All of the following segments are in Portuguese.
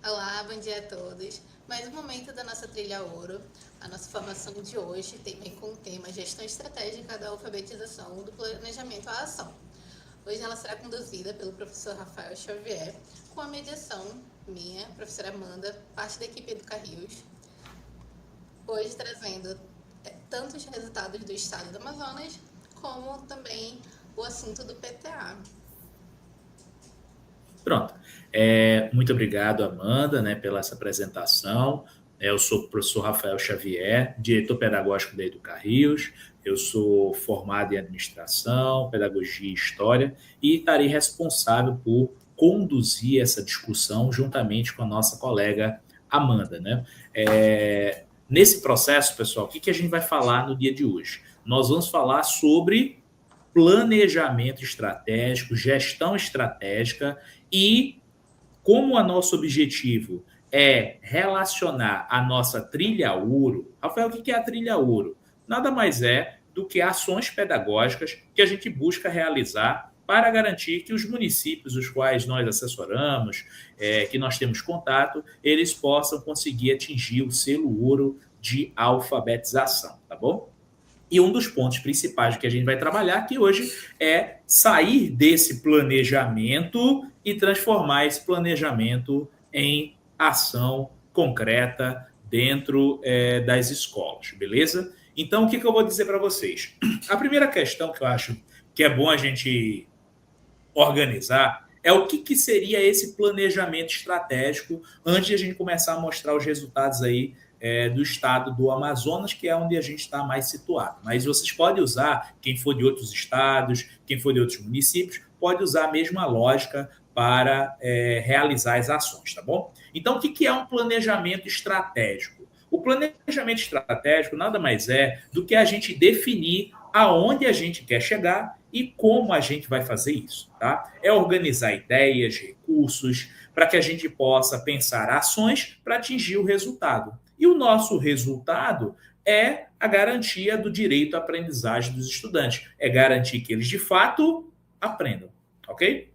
Olá, bom dia a todos. Mais um momento da nossa trilha ouro. A nossa formação de hoje tem com o tema Gestão Estratégica da Alfabetização do Planejamento à Ação. Hoje ela será conduzida pelo professor Rafael Xavier, com a mediação minha, professora Amanda, parte da equipe do Carrios. Hoje trazendo tanto os resultados do estado do Amazonas, como também o assunto do PTA. Pronto. Muito obrigado, Amanda, né, pela essa apresentação. Eu sou o professor Rafael Xavier, diretor pedagógico da Educarrios. Eu sou formado em administração, pedagogia e história e estarei responsável por conduzir essa discussão juntamente com a nossa colega Amanda, né? Nesse processo, pessoal, o que a gente vai falar no dia de hoje? Nós vamos falar sobre planejamento estratégico, gestão estratégica e como o nosso objetivo é relacionar a nossa trilha ouro. Rafael, o que é a trilha ouro? Nada mais é do que ações pedagógicas que a gente busca realizar para garantir que os municípios os quais nós assessoramos, que nós temos contato, eles possam conseguir atingir o selo ouro de alfabetização, tá bom? E um dos pontos principais que a gente vai trabalhar aqui hoje é sair desse planejamento e transformar esse planejamento em ação concreta dentro das escolas, beleza? Então, o que eu vou dizer para vocês? A primeira questão que eu acho que é bom a gente organizar é o que seria esse planejamento estratégico antes de a gente começar a mostrar os resultados aí do estado do Amazonas, que é onde a gente está mais situado. Mas vocês podem usar, quem for de outros estados, quem for de outros municípios, pode usar a mesma lógica para realizar as ações, tá bom? Então, o que é um planejamento estratégico? O planejamento estratégico nada mais é do que a gente definir aonde a gente quer chegar e como a gente vai fazer isso, tá? É organizar ideias, recursos, para que a gente possa pensar ações para atingir o resultado. E o nosso resultado é a garantia do direito à aprendizagem dos estudantes. É garantir que eles, de fato, aprendam, ok?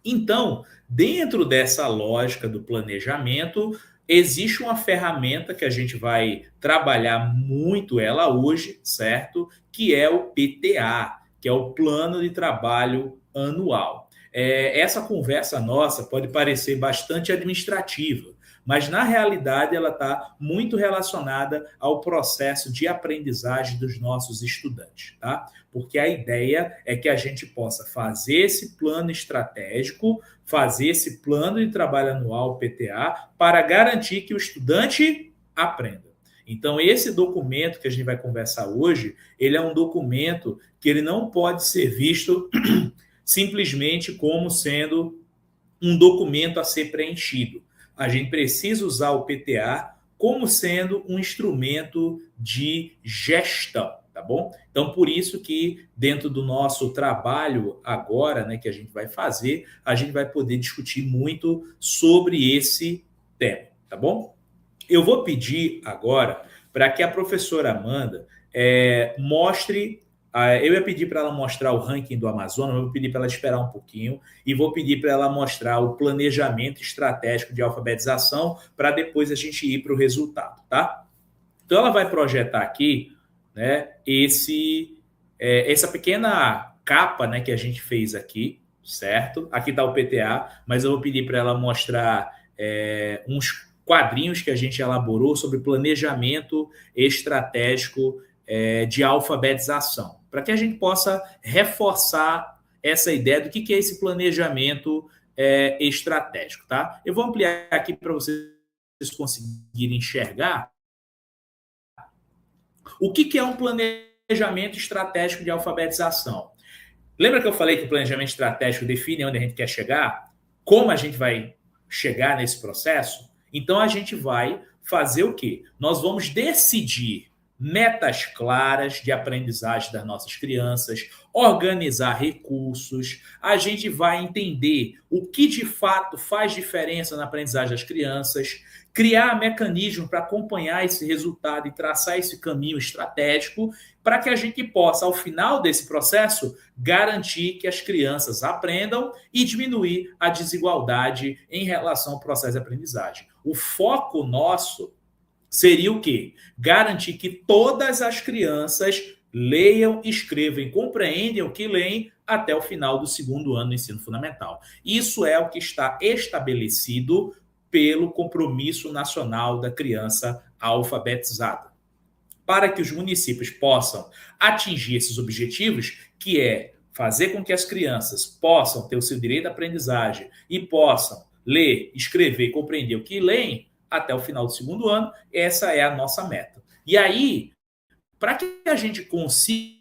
Então, dentro dessa lógica do planejamento, existe uma ferramenta que a gente vai trabalhar muito ela hoje, certo? Que é o PTA, que é o Plano de Trabalho Anual. Essa conversa nossa pode parecer bastante administrativa, mas na realidade ela está muito relacionada ao processo de aprendizagem dos nossos estudantes, tá? Porque a ideia é que a gente possa fazer esse plano estratégico, fazer esse plano de trabalho anual, PTA, para garantir que o estudante aprenda. Então, esse documento que a gente vai conversar hoje, ele é um documento que ele não pode ser visto simplesmente como sendo um documento a ser preenchido. A gente precisa usar o PTA como sendo um instrumento de gestão, tá bom? Então, por isso que dentro do nosso trabalho agora, né, que a gente vai fazer, a gente vai poder discutir muito sobre esse tema, tá bom? Eu vou pedir agora para que a professora Amanda mostre. Eu ia pedir para ela mostrar o ranking do Amazonas, eu vou pedir para ela esperar um pouquinho e vou pedir para ela mostrar o planejamento estratégico de alfabetização para depois a gente ir para o resultado, tá? Então ela vai projetar aqui, né, essa pequena capa, né, que a gente fez aqui, certo? Aqui está o PTA, mas eu vou pedir para ela mostrar uns quadrinhos que a gente elaborou sobre planejamento estratégico de alfabetização, para que a gente possa reforçar essa ideia do que é esse planejamento estratégico, tá? Eu vou ampliar aqui para vocês conseguirem enxergar o que é um planejamento estratégico de alfabetização. Lembra que eu falei que o planejamento estratégico define onde a gente quer chegar? Como a gente vai chegar nesse processo? Então, a gente vai fazer o quê? Nós vamos decidir metas claras de aprendizagem das nossas crianças, organizar recursos, a gente vai entender o que de fato faz diferença na aprendizagem das crianças, criar mecanismos para acompanhar esse resultado e traçar esse caminho estratégico para que a gente possa, ao final desse processo, garantir que as crianças aprendam e diminuir a desigualdade em relação ao processo de aprendizagem. O foco nosso seria o quê? Garantir que todas as crianças leiam, escrevam e compreendem o que leem até o final do segundo ano do ensino fundamental. Isso é o que está estabelecido pelo Compromisso Nacional da Criança Alfabetizada. Para que os municípios possam atingir esses objetivos, que é fazer com que as crianças possam ter o seu direito à aprendizagem e possam ler, escrever e compreender o que leem até o final do segundo ano, essa é a nossa meta. E aí, para que a gente consiga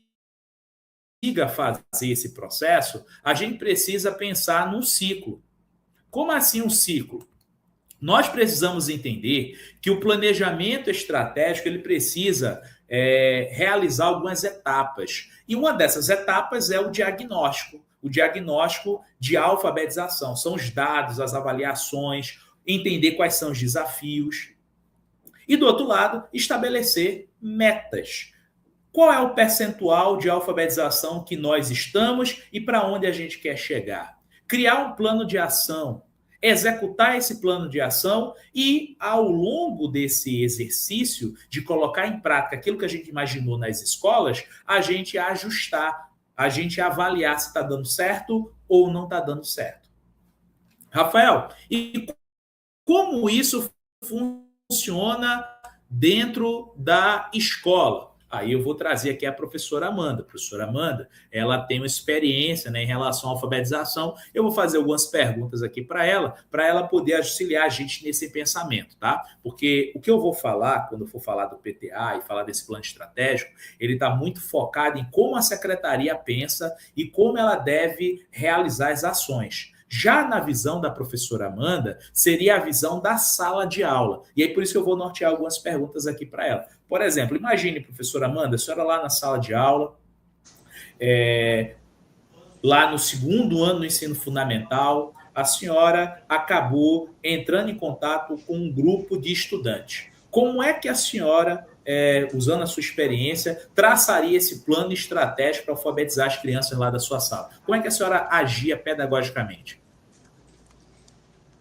fazer esse processo, a gente precisa pensar num ciclo. Como assim um ciclo? Nós precisamos entender que o planejamento estratégico ele precisa realizar algumas etapas. E uma dessas etapas é o diagnóstico de alfabetização. São os dados, as avaliações, entender quais são os desafios. E, do outro lado, estabelecer metas. Qual é o percentual de alfabetização que nós estamos e para onde a gente quer chegar? Criar um plano de ação, executar esse plano de ação e, ao longo desse exercício de colocar em prática aquilo que a gente imaginou nas escolas, a gente ajustar, a gente avaliar se está dando certo ou não está dando certo. Rafael, e como isso funciona dentro da escola? Aí eu vou trazer aqui a professora Amanda. A professora Amanda, ela tem uma experiência, né, em relação à alfabetização. Eu vou fazer algumas perguntas aqui para ela poder auxiliar a gente nesse pensamento, tá? Porque o que eu vou falar, quando eu for falar do PTA e falar desse plano estratégico, ele está muito focado em como a secretaria pensa e como ela deve realizar as ações. Já na visão da professora Amanda, seria a visão da sala de aula. E aí, por isso que eu vou nortear algumas perguntas aqui para ela. Por exemplo, imagine, professora Amanda, a senhora lá na sala de aula, lá no segundo ano do ensino fundamental, a senhora acabou entrando em contato com um grupo de estudantes. Como é que a senhora, usando a sua experiência, traçaria esse plano estratégico para alfabetizar as crianças lá da sua sala? Como é que a senhora agia pedagogicamente?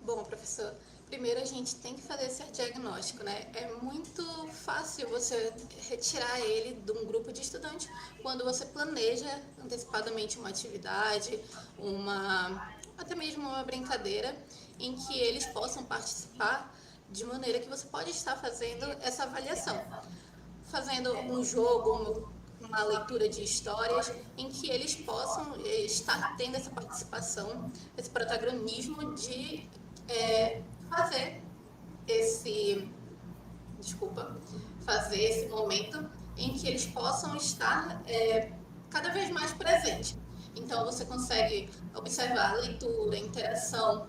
Bom, professor, primeiro a gente tem que fazer esse diagnóstico, né? É muito fácil você retirar ele de um grupo de estudantes quando você planeja antecipadamente uma atividade, até mesmo uma brincadeira em que eles possam participar de maneira que você pode estar fazendo essa avaliação. Fazendo um jogo, uma leitura de histórias em que eles possam estar tendo essa participação, esse protagonismo de fazer esse momento em que eles possam estar cada vez mais presentes. Então, você consegue observar a leitura, a interação,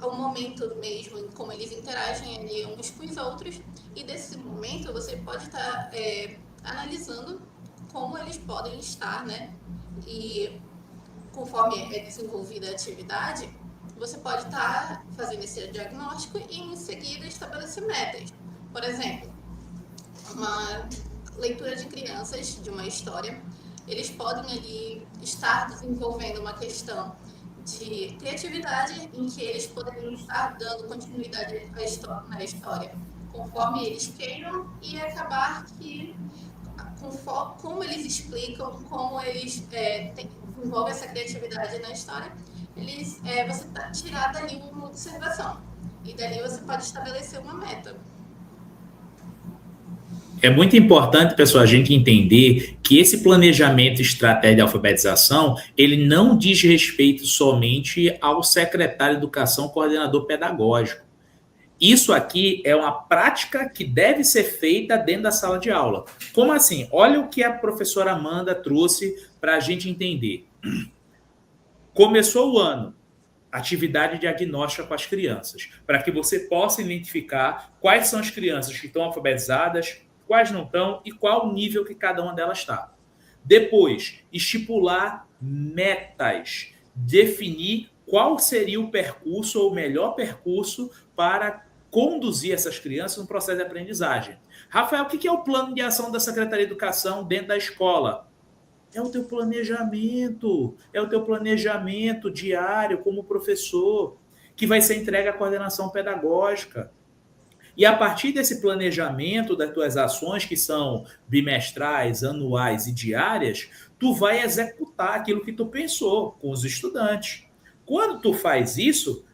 o momento mesmo em como eles interagem ali uns com os outros, e desse momento você pode estar analisando como eles podem estar, né? E conforme é desenvolvida a atividade, você pode estar fazendo esse diagnóstico e em seguida estabelecer metas. Por exemplo, uma leitura de crianças de uma história, eles podem ali estar desenvolvendo uma questão de criatividade em que eles poderiam estar dando continuidade na história, conforme eles queiram, e acabar que, como eles explicam, como eles desenvolvem essa criatividade na história, você tirar dali uma observação. E dali você pode estabelecer uma meta. É muito importante, pessoal, a gente entender que esse planejamento estratégico de alfabetização, ele não diz respeito somente ao secretário de Educação, coordenador pedagógico. Isso aqui é uma prática que deve ser feita dentro da sala de aula. Como assim? Olha o que a professora Amanda trouxe para a gente entender. Começou o ano, atividade diagnóstica com as crianças, para que você possa identificar quais são as crianças que estão alfabetizadas, quais não estão e qual o nível que cada uma delas está. Depois, estipular metas, definir qual seria o percurso ou o melhor percurso para conduzir essas crianças no processo de aprendizagem. Rafael, o que é o plano de ação da Secretaria de Educação dentro da escola? É o teu planejamento diário como professor, que vai ser entregue à coordenação pedagógica. E a partir desse planejamento das tuas ações, que são bimestrais, anuais e diárias, tu vai executar aquilo que tu pensou com os estudantes. Quando tu faz isso,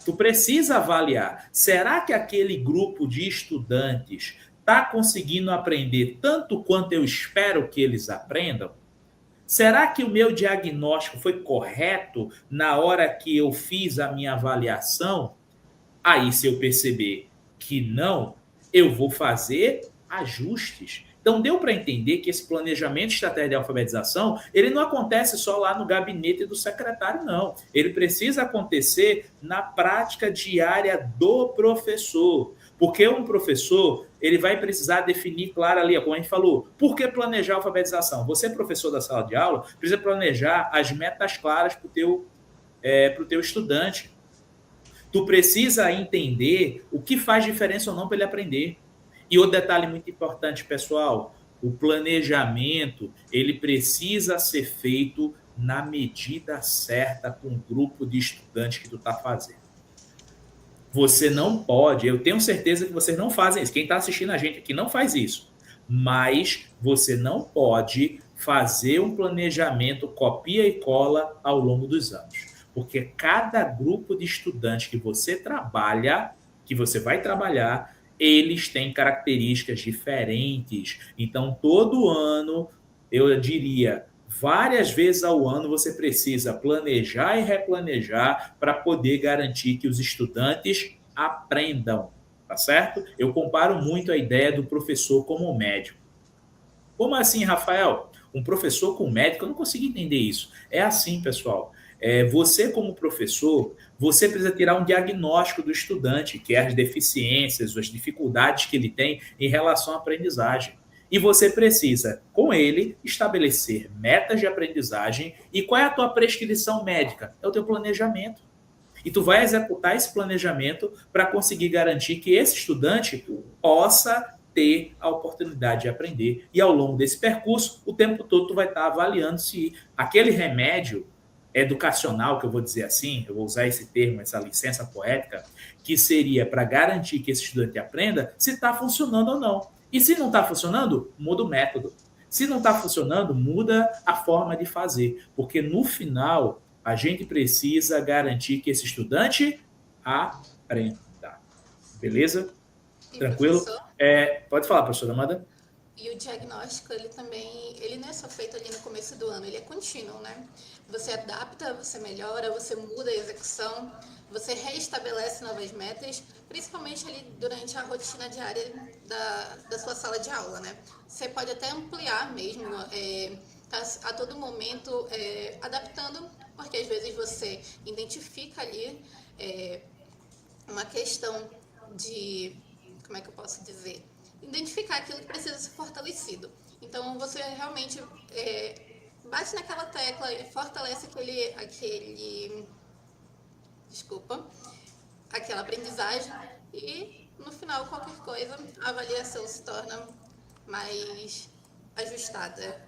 tu precisa avaliar. Será que aquele grupo de estudantes está conseguindo aprender tanto quanto eu espero que eles aprendam? Será que o meu diagnóstico foi correto na hora que eu fiz a minha avaliação? Aí, se eu perceber que não, eu vou fazer ajustes. Então, deu para entender que esse planejamento estratégico de alfabetização, ele não acontece só lá no gabinete do secretário, não. Ele precisa acontecer na prática diária do professor. Porque um professor, ele vai precisar definir claro ali, como a gente falou, por que planejar a alfabetização? Você, professor da sala de aula, precisa planejar as metas claras para o teu estudante. Tu precisa entender o que faz diferença ou não para ele aprender. E outro detalhe muito importante, pessoal, o planejamento, ele precisa ser feito na medida certa com o grupo de estudantes que tu está fazendo. Você não pode, eu tenho certeza que vocês não fazem isso. Quem está assistindo a gente aqui não faz isso. Mas você não pode fazer um planejamento copia e cola ao longo dos anos. Porque cada grupo de estudantes que você trabalha, que você vai trabalhar, eles têm características diferentes. Então, todo ano, eu diria, várias vezes ao ano, você precisa planejar e replanejar para poder garantir que os estudantes aprendam, tá certo? Eu comparo muito a ideia do professor como médico. Como assim, Rafael? Um professor com médico? Eu não consigo entender isso. É assim, pessoal. Você, como professor, você precisa tirar um diagnóstico do estudante, que é as deficiências, as dificuldades que ele tem em relação à aprendizagem. E você precisa, com ele, estabelecer metas de aprendizagem. E qual é a tua prescrição médica? É o teu planejamento. E tu vai executar esse planejamento para conseguir garantir que esse estudante possa ter a oportunidade de aprender. E ao longo desse percurso, o tempo todo tu vai estar avaliando se aquele remédio educacional, que eu vou dizer assim, eu vou usar esse termo, essa licença poética, que seria para garantir que esse estudante aprenda, se está funcionando ou não. E se não está funcionando, muda o método. Se não está funcionando, muda a forma de fazer. Porque no final, a gente precisa garantir que esse estudante aprenda. Beleza? E Tranquilo? professor, Pode falar, professora Amanda. e o diagnóstico, ele não é só feito ali no começo do ano, ele é contínuo, né? Você adapta, você melhora, você muda a execução, você reestabelece novas metas, principalmente ali durante a rotina diária da sua sala de aula, né? Você pode até ampliar mesmo, tá a todo momento adaptando, porque às vezes você identifica ali uma questão de, como é que eu posso dizer? Identificar aquilo que precisa ser fortalecido. Então, você realmente bate naquela tecla e fortalece aquela aprendizagem e, no final, qualquer coisa, a avaliação se torna mais ajustada.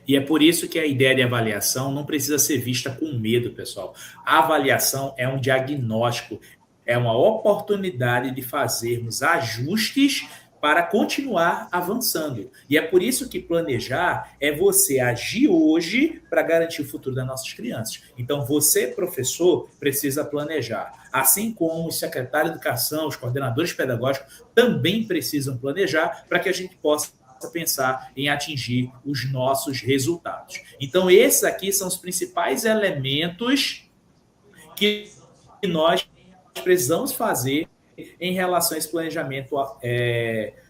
E é por isso que a ideia de avaliação não precisa ser vista com medo, pessoal. A avaliação é um diagnóstico, é uma oportunidade de fazermos ajustes para continuar avançando. E é por isso que planejar é você agir hoje para garantir o futuro das nossas crianças. Então, você, professor, precisa planejar. Assim como os secretários de educação, os coordenadores pedagógicos também precisam planejar para que a gente possa pensar em atingir os nossos resultados. Então, esses aqui são os principais elementos que nós precisamos fazer em relação a esse planejamento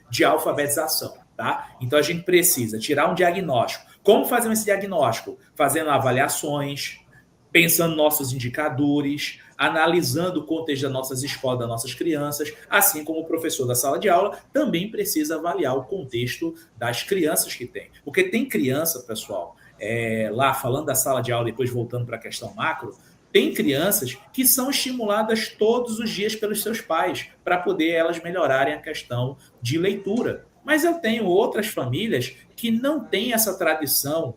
de alfabetização, tá? Então, a gente precisa tirar um diagnóstico. Como fazer esse diagnóstico? Fazendo avaliações, pensando nossos indicadores, analisando o contexto das nossas escolas, das nossas crianças, assim como o professor da sala de aula também precisa avaliar o contexto das crianças que tem. Porque tem criança, pessoal, lá falando da sala de aula, depois voltando para a questão macro, Tem crianças que são estimuladas todos os dias pelos seus pais para poder elas melhorarem a questão de leitura. Mas eu tenho outras famílias que não têm essa tradição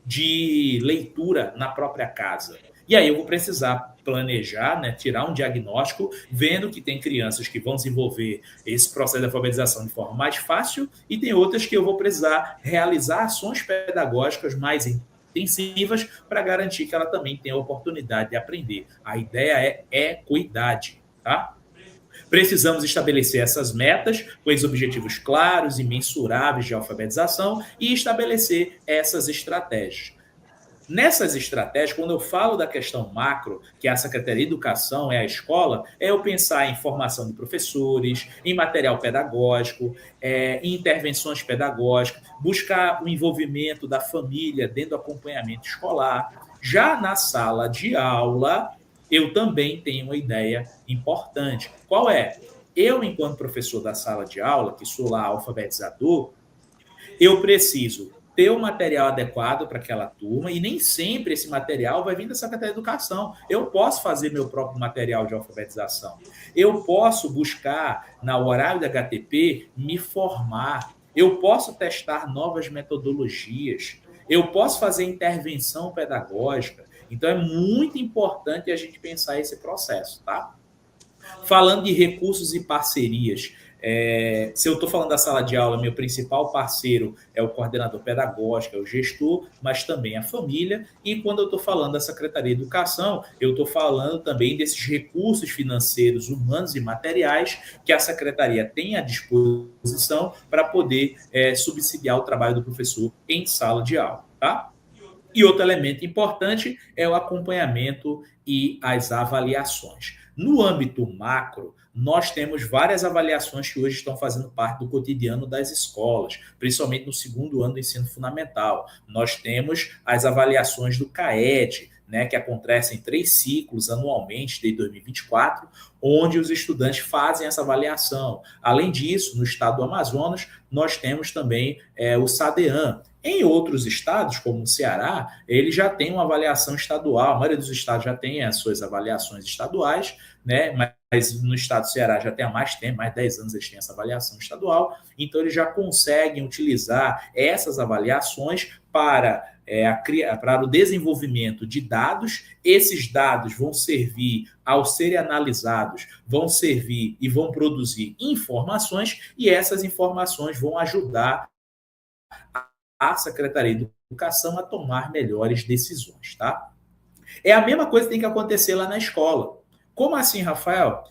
de leitura na própria casa. E aí eu vou precisar planejar, né, tirar um diagnóstico, vendo que tem crianças que vão desenvolver esse processo de alfabetização de forma mais fácil e tem outras que eu vou precisar realizar ações pedagógicas mais intensivas para garantir que ela também tenha a oportunidade de aprender. A ideia é equidade, tá? Precisamos estabelecer essas metas com os objetivos claros e mensuráveis de alfabetização e estabelecer essas estratégias. Nessas estratégias, quando eu falo da questão macro, que é a Secretaria de Educação, é a escola, é eu pensar em formação de professores, em material pedagógico, em intervenções pedagógicas, buscar o envolvimento da família dentro do acompanhamento escolar. Já na sala de aula, eu também tenho uma ideia importante. Qual é? Eu, enquanto professor da sala de aula, que sou lá alfabetizador, eu preciso ter o material adequado para aquela turma e nem sempre esse material vai vir da Secretaria de Educação. Eu posso fazer meu próprio material de alfabetização. Eu posso buscar, na horário da HTP, me formar. Eu posso testar novas metodologias. Eu posso fazer intervenção pedagógica. Então, é muito importante a gente pensar esse processo, tá? Falando de recursos e parcerias, se eu estou falando da sala de aula, meu principal parceiro é o coordenador pedagógico, é o gestor, mas também a família. E quando eu estou falando da Secretaria de Educação, eu estou falando também desses recursos financeiros, humanos e materiais que a Secretaria tem à disposição para poder subsidiar o trabalho do professor em sala de aula, tá? E outro elemento importante é o acompanhamento e as avaliações. No âmbito macro, nós temos várias avaliações que hoje estão fazendo parte do cotidiano das escolas, principalmente no segundo ano do ensino fundamental. Nós temos as avaliações do CAED, né, que acontecem em 3 ciclos anualmente, desde 2024, onde os estudantes fazem essa avaliação. Além disso, no estado do Amazonas, nós temos também o SADEAM. Em outros estados, como o Ceará, ele já tem uma avaliação estadual. A maioria dos estados já tem as suas avaliações estaduais, né? Mas no estado do Ceará já tem há mais tempo, mais de 10 anos eles têm essa avaliação estadual. Então, eles já conseguem utilizar essas avaliações para o desenvolvimento de dados. Esses dados vão servir, ao serem analisados, vão servir e vão produzir informações, e essas informações vão ajudar a Secretaria de Educação a tomar melhores decisões, tá? É a mesma coisa que tem que acontecer lá na escola. Como assim, Rafael?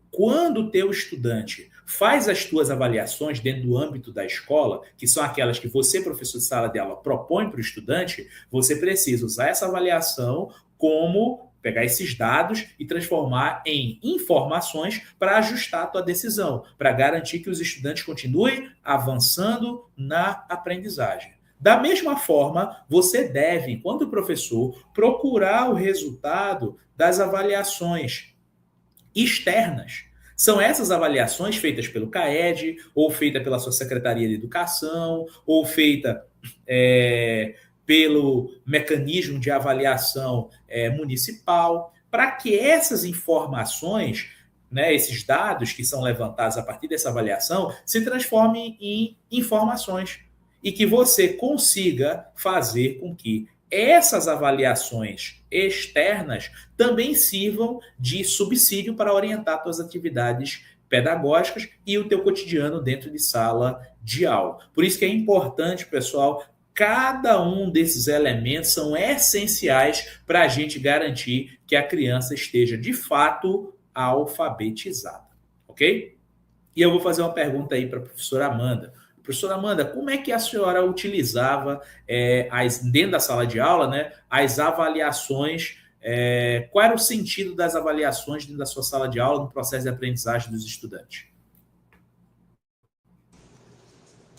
Quando o teu estudante faz as tuas avaliações dentro do âmbito da escola, que são aquelas que você, professor de sala de aula, propõe para o estudante, você precisa usar essa avaliação como pegar esses dados e transformar em informações para ajustar a tua decisão, para garantir que os estudantes continuem avançando na aprendizagem. Da mesma forma, você deve, enquanto professor, procurar o resultado das avaliações externas. São essas avaliações feitas pelo CAED, ou feita pela sua Secretaria de Educação, ou feita pelo mecanismo de avaliação municipal, para que essas informações, né, esses dados que são levantados a partir dessa avaliação, se transformem em informações e que você consiga fazer com que essas avaliações externas também sirvam de subsídio para orientar suas atividades pedagógicas e o teu cotidiano dentro de sala de aula. Por isso que é importante, pessoal, cada um desses elementos são essenciais para a gente garantir que a criança esteja, de fato, alfabetizada. Ok? E eu vou fazer uma pergunta aí para a professora Amanda. Professora Amanda, como é que a senhora utilizava, dentro da sala de aula, né, as avaliações? Qual era o sentido das avaliações dentro da sua sala de aula no processo de aprendizagem dos estudantes?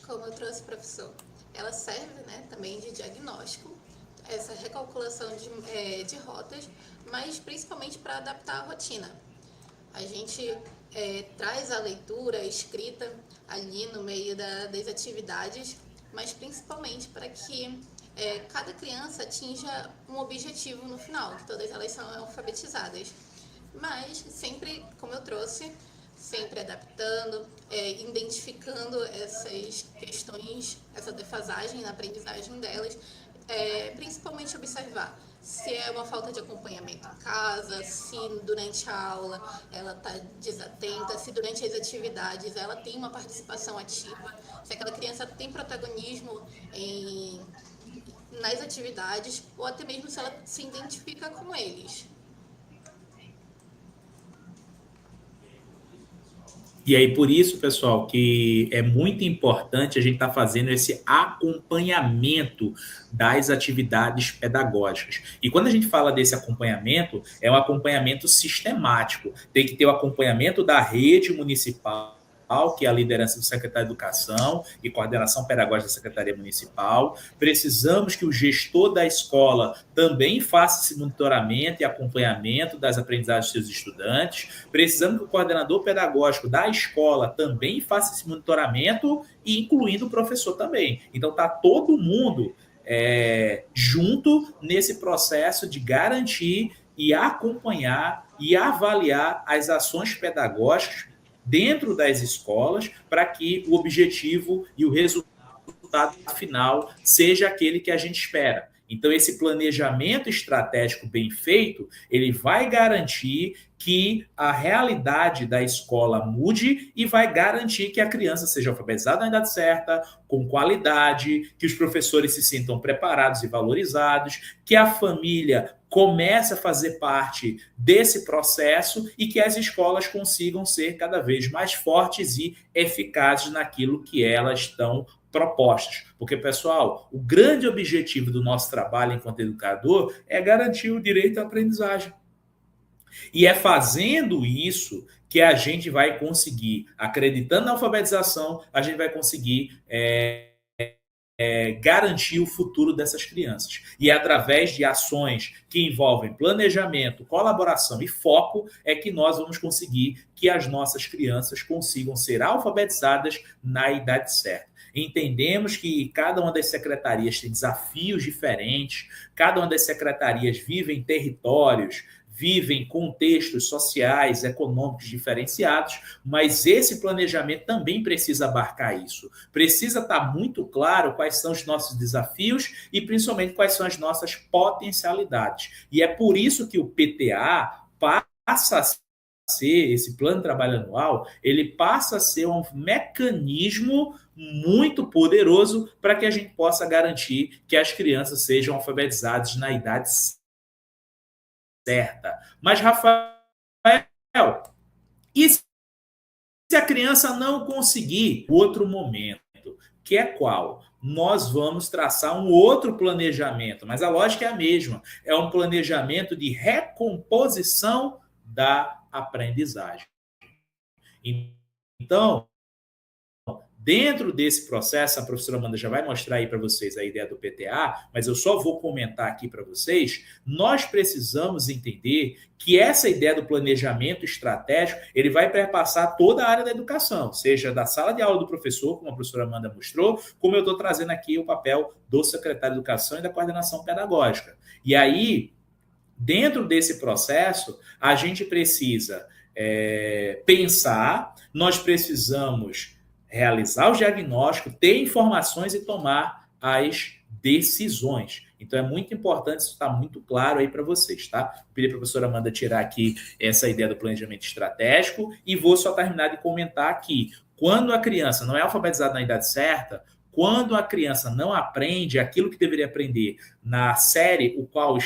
Como eu trouxe, professor, ela serve, né, também de diagnóstico, essa recalculação de rotas, mas principalmente para adaptar a rotina. A gente traz a leitura, a escrita ali no meio das atividades, mas principalmente para que cada criança atinja um objetivo no final, que todas elas são alfabetizadas. Mas sempre, como eu trouxe, sempre adaptando, identificando essas questões, essa defasagem na aprendizagem delas, principalmente observar se é uma falta de acompanhamento em casa, se durante a aula ela está desatenta, se durante as atividades ela tem uma participação ativa, se aquela criança tem protagonismo nas atividades, ou até mesmo se ela se identifica com eles. E aí, por isso, pessoal, que é muito importante a gente estar fazendo esse acompanhamento das atividades pedagógicas. E quando a gente fala desse acompanhamento, é um acompanhamento sistemático. Tem que ter o acompanhamento da rede municipal, que é a liderança do secretário de Educação e coordenação pedagógica da Secretaria Municipal. Precisamos que o gestor da escola também faça esse monitoramento e acompanhamento das aprendizagens dos seus estudantes. Precisamos que o coordenador pedagógico da escola também faça esse monitoramento, e incluindo o professor também. Então, está todo mundo junto nesse processo de garantir e acompanhar e avaliar as ações pedagógicas dentro das escolas, para que o objetivo e o resultado final seja aquele que a gente espera. Então, esse planejamento estratégico bem feito, ele vai garantir que a realidade da escola mude e vai garantir que a criança seja alfabetizada na idade certa, com qualidade, que os professores se sintam preparados e valorizados, que a família comece a fazer parte desse processo e que as escolas consigam ser cada vez mais fortes e eficazes naquilo que elas estão propostas. Porque, pessoal, o grande objetivo do nosso trabalho enquanto educador é garantir o direito à aprendizagem. E é fazendo isso que a gente vai conseguir, acreditando na alfabetização, a gente vai conseguir garantir o futuro dessas crianças. E é através de ações que envolvem planejamento, colaboração e foco é que nós vamos conseguir que as nossas crianças consigam ser alfabetizadas na idade certa. Entendemos que cada uma das secretarias tem desafios diferentes, cada uma das secretarias vive em territórios, vivem contextos sociais, econômicos diferenciados, mas esse planejamento também precisa abarcar isso. Precisa estar muito claro quais são os nossos desafios e, principalmente, quais são as nossas potencialidades. E é por isso que o PTA passa a ser, esse plano de trabalho anual, ele passa a ser um mecanismo muito poderoso para que a gente possa garantir que as crianças sejam alfabetizadas na idade certa. Mas, Rafael, e se a criança não conseguir outro momento, que é qual? Nós vamos traçar um outro planejamento, mas a lógica é a mesma. É um planejamento de recomposição da aprendizagem. Então, dentro desse processo, a professora Amanda já vai mostrar aí para vocês a ideia do PTA, mas eu só vou comentar aqui para vocês, nós precisamos entender que essa ideia do planejamento estratégico, ele vai perpassar toda a área da educação, seja da sala de aula do professor, como a professora Amanda mostrou, como eu estou trazendo aqui o papel do secretário de Educação e da coordenação pedagógica. E aí, dentro desse processo, a gente precisa pensar, nós precisamos realizar o diagnóstico, ter informações e tomar as decisões. Então, é muito importante isso estar muito claro aí para vocês, tá? Vou pedir para a professora Amanda tirar aqui essa ideia do planejamento estratégico e vou só terminar de comentar aqui. Quando a criança não é alfabetizada na idade certa, quando a criança não aprende aquilo que deveria aprender na série o qual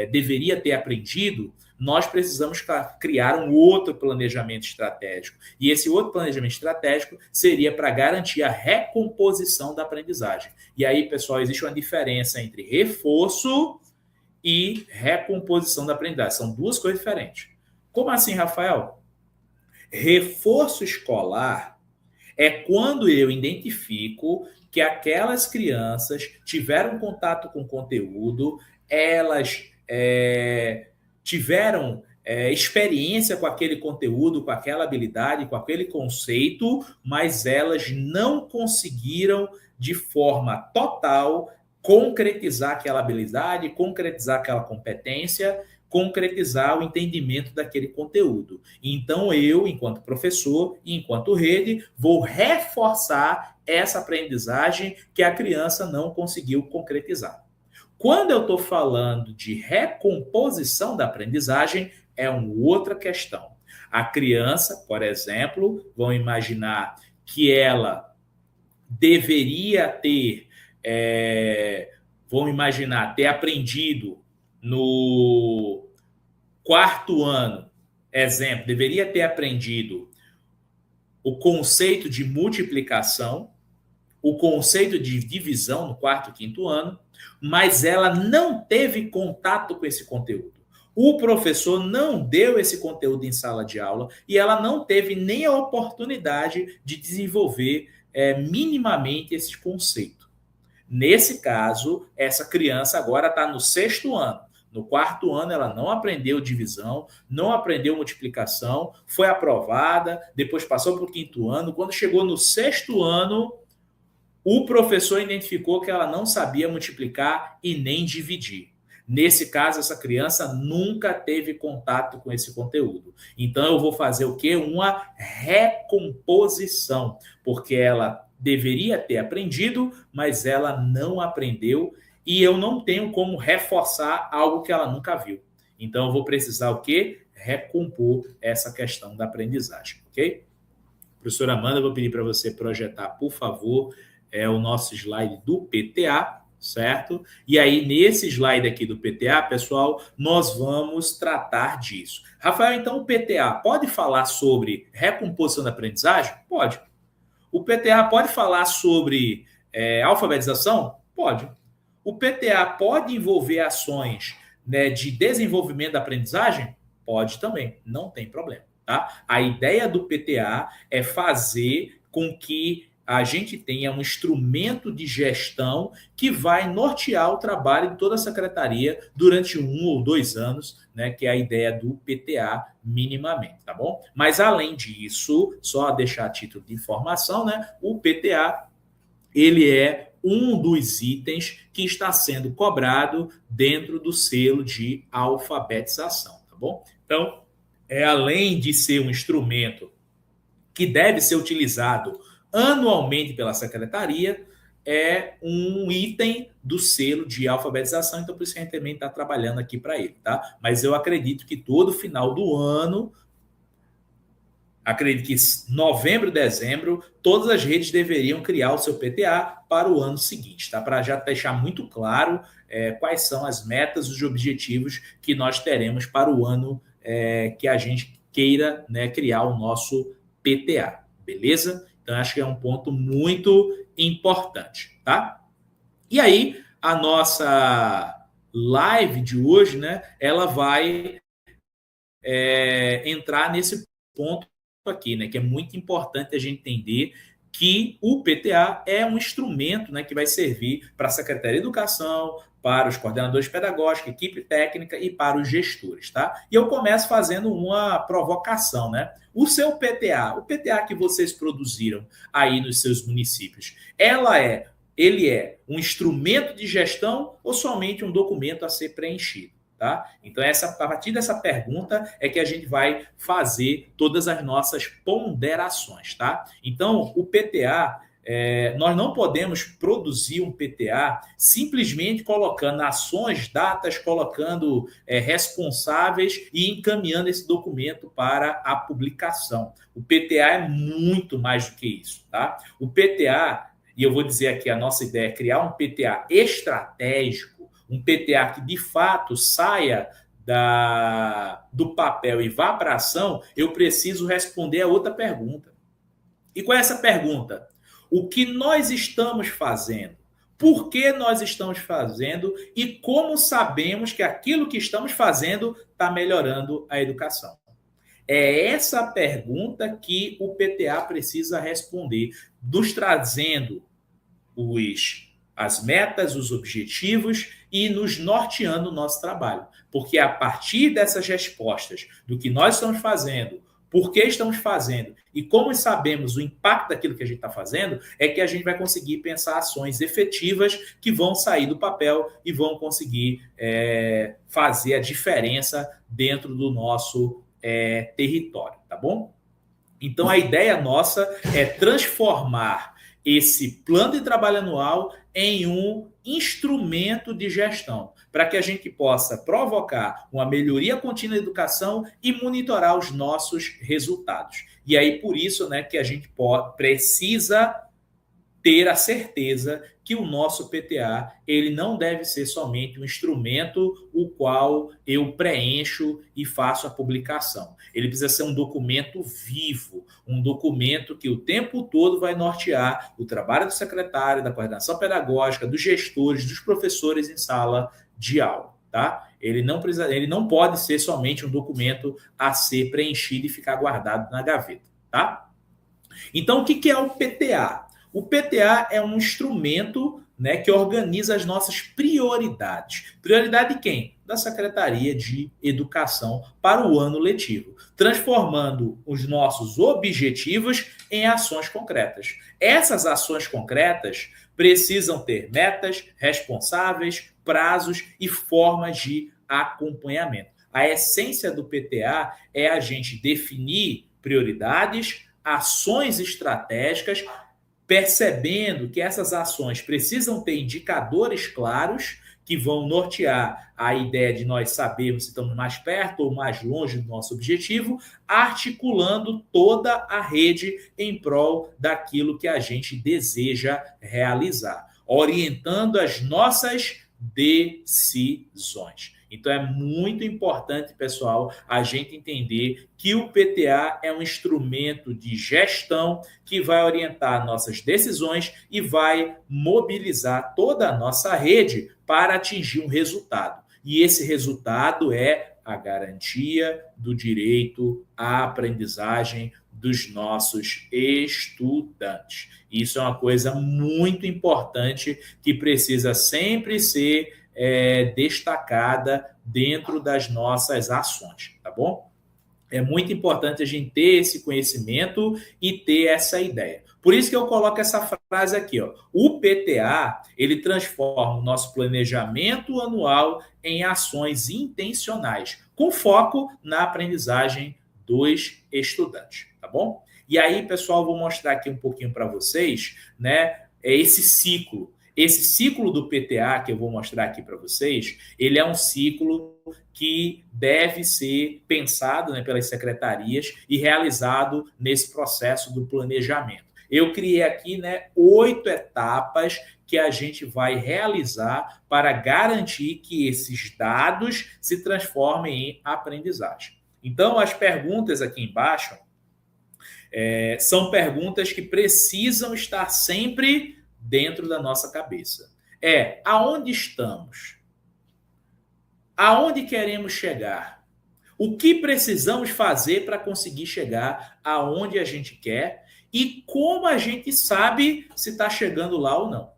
deveria ter aprendido, nós precisamos criar um outro planejamento estratégico. E esse outro planejamento estratégico seria para garantir a recomposição da aprendizagem. E aí, pessoal, existe uma diferença entre reforço e recomposição da aprendizagem. São duas coisas diferentes. Como assim, Rafael? Reforço escolar é quando eu identifico que aquelas crianças tiveram contato com o conteúdo, elas tiveram experiência com aquele conteúdo, com aquela habilidade, com aquele conceito, mas elas não conseguiram, de forma total, concretizar aquela habilidade, concretizar aquela competência, concretizar o entendimento daquele conteúdo. Então, eu, enquanto professor e enquanto rede, vou reforçar essa aprendizagem que a criança não conseguiu concretizar. Quando eu estou falando de recomposição da aprendizagem, é uma outra questão. A criança, por exemplo, vão imaginar que ela deveria ter, vamos imaginar, ter aprendido no quarto ano, exemplo, deveria ter aprendido o conceito de multiplicação, o conceito de divisão no quarto, quinto ano, mas ela não teve contato com esse conteúdo. O professor não deu esse conteúdo em sala de aula e ela não teve nem a oportunidade de desenvolver minimamente esse conceito. Nesse caso, essa criança agora está no sexto ano. No quarto ano, ela não aprendeu divisão, não aprendeu multiplicação, foi aprovada, depois passou para o quinto ano. Quando chegou no sexto ano, o professor identificou que ela não sabia multiplicar e nem dividir. Nesse caso, essa criança nunca teve contato com esse conteúdo. Então, eu vou fazer o quê? Uma recomposição, porque ela deveria ter aprendido, mas ela não aprendeu e eu não tenho como reforçar algo que ela nunca viu. Então, eu vou precisar o quê? Recompor essa questão da aprendizagem, ok? Professora Amanda, eu vou pedir para você projetar, por favor, o nosso slide do PTA, certo? E aí, nesse slide aqui do PTA, pessoal, nós vamos tratar disso. Rafael, então o PTA pode falar sobre recomposição da aprendizagem? Pode. O PTA pode falar sobre alfabetização? Pode. O PTA pode envolver ações, né, de desenvolvimento da aprendizagem? Pode também, não tem problema. Tá? A ideia do PTA é fazer com que a gente tenha um instrumento de gestão que vai nortear o trabalho de toda a secretaria durante 1 ou 2 anos, né, que é a ideia do PTA minimamente, tá bom? Mas além disso, só deixar a título de informação, né, o PTA ele é um dos itens que está sendo cobrado dentro do selo de alfabetização, tá bom? Então, além de ser um instrumento que deve ser utilizado anualmente pela secretaria, é um item do selo de alfabetização, então por isso a gente também está trabalhando aqui para ele, tá? Mas eu acredito que todo final do ano, acredito que novembro, dezembro, todas as redes deveriam criar o seu PTA para o ano seguinte, tá? Para já deixar muito claro quais são as metas, os objetivos que nós teremos para o ano que a gente queira, né, criar o nosso PTA, beleza? Então, acho que é um ponto muito importante, tá? E aí, a nossa live de hoje, né, ela vai entrar nesse ponto aqui, né, que é muito importante a gente entender que o PTA é um instrumento, né, que vai servir para a Secretaria de Educação, para os coordenadores pedagógicos, equipe técnica e para os gestores, tá? E eu começo fazendo uma provocação, né? O seu PTA, o PTA que vocês produziram aí nos seus municípios, ele é um instrumento de gestão ou somente um documento a ser preenchido? Tá? Então, a partir dessa pergunta é que a gente vai fazer todas as nossas ponderações. Tá? Então, o PTA, nós não podemos produzir um PTA simplesmente colocando ações, datas, colocando responsáveis e encaminhando esse documento para a publicação. O PTA é muito mais do que isso. Tá? O PTA, e eu vou dizer aqui, a nossa ideia é criar um PTA estratégico, um PTA que de fato saia do papel e vá para a ação. Eu preciso responder a outra pergunta. E qual é essa pergunta? O que nós estamos fazendo? Por que nós estamos fazendo? E como sabemos que aquilo que estamos fazendo está melhorando a educação? É essa pergunta que o PTA precisa responder, nos trazendo as metas, os objetivos e nos norteando o nosso trabalho. Porque a partir dessas respostas do que nós estamos fazendo, por que estamos fazendo e como sabemos o impacto daquilo que a gente está fazendo, é que a gente vai conseguir pensar ações efetivas que vão sair do papel e vão conseguir fazer a diferença dentro do nosso território, tá bom? Então, a ideia nossa é transformar esse plano de trabalho anual em um instrumento de gestão, para que a gente possa provocar uma melhoria contínua da educação e monitorar os nossos resultados. E aí, por isso, né, que a gente precisa ter a certeza que o nosso PTA ele não deve ser somente um instrumento o qual eu preencho e faço a publicação. Ele precisa ser um documento vivo, um documento que o tempo todo vai nortear o trabalho do secretário, da coordenação pedagógica, dos gestores, dos professores em sala de aula. Tá? Ele não pode ser somente um documento a ser preenchido e ficar guardado na gaveta. Tá? Então, o que é o PTA? O PTA é um instrumento, né, que organiza as nossas prioridades. Prioridade de quem? Da Secretaria de Educação para o ano letivo, transformando os nossos objetivos em ações concretas. Essas ações concretas precisam ter metas, responsáveis, prazos e formas de acompanhamento. A essência do PTA é a gente definir prioridades, ações estratégicas, percebendo que essas ações precisam ter indicadores claros que vão nortear a ideia de nós sabermos se estamos mais perto ou mais longe do nosso objetivo, articulando toda a rede em prol daquilo que a gente deseja realizar, orientando as nossas decisões. Então, é muito importante, pessoal, a gente entender que o PTA é um instrumento de gestão que vai orientar nossas decisões e vai mobilizar toda a nossa rede para atingir um resultado. E esse resultado é a garantia do direito à aprendizagem dos nossos estudantes. Isso é uma coisa muito importante que precisa sempre ser destacada dentro das nossas ações, tá bom? É muito importante a gente ter esse conhecimento e ter essa ideia. Por isso que eu coloco essa frase aqui, ó. O PTA, ele transforma o nosso planejamento anual em ações intencionais, com foco na aprendizagem dos estudantes, tá bom? E aí, pessoal, vou mostrar aqui um pouquinho para vocês, né, esse ciclo. Esse ciclo do PTA que eu vou mostrar aqui para vocês, ele é um ciclo que deve ser pensado, né, pelas secretarias e realizado nesse processo do planejamento. Eu criei aqui, né, 8 etapas que a gente vai realizar para garantir que esses dados se transformem em aprendizagem. Então, as perguntas aqui embaixo são perguntas que precisam estar sempre dentro da nossa cabeça. Aonde estamos? Aonde queremos chegar? O que precisamos fazer para conseguir chegar aonde a gente quer? E como a gente sabe se está chegando lá ou não?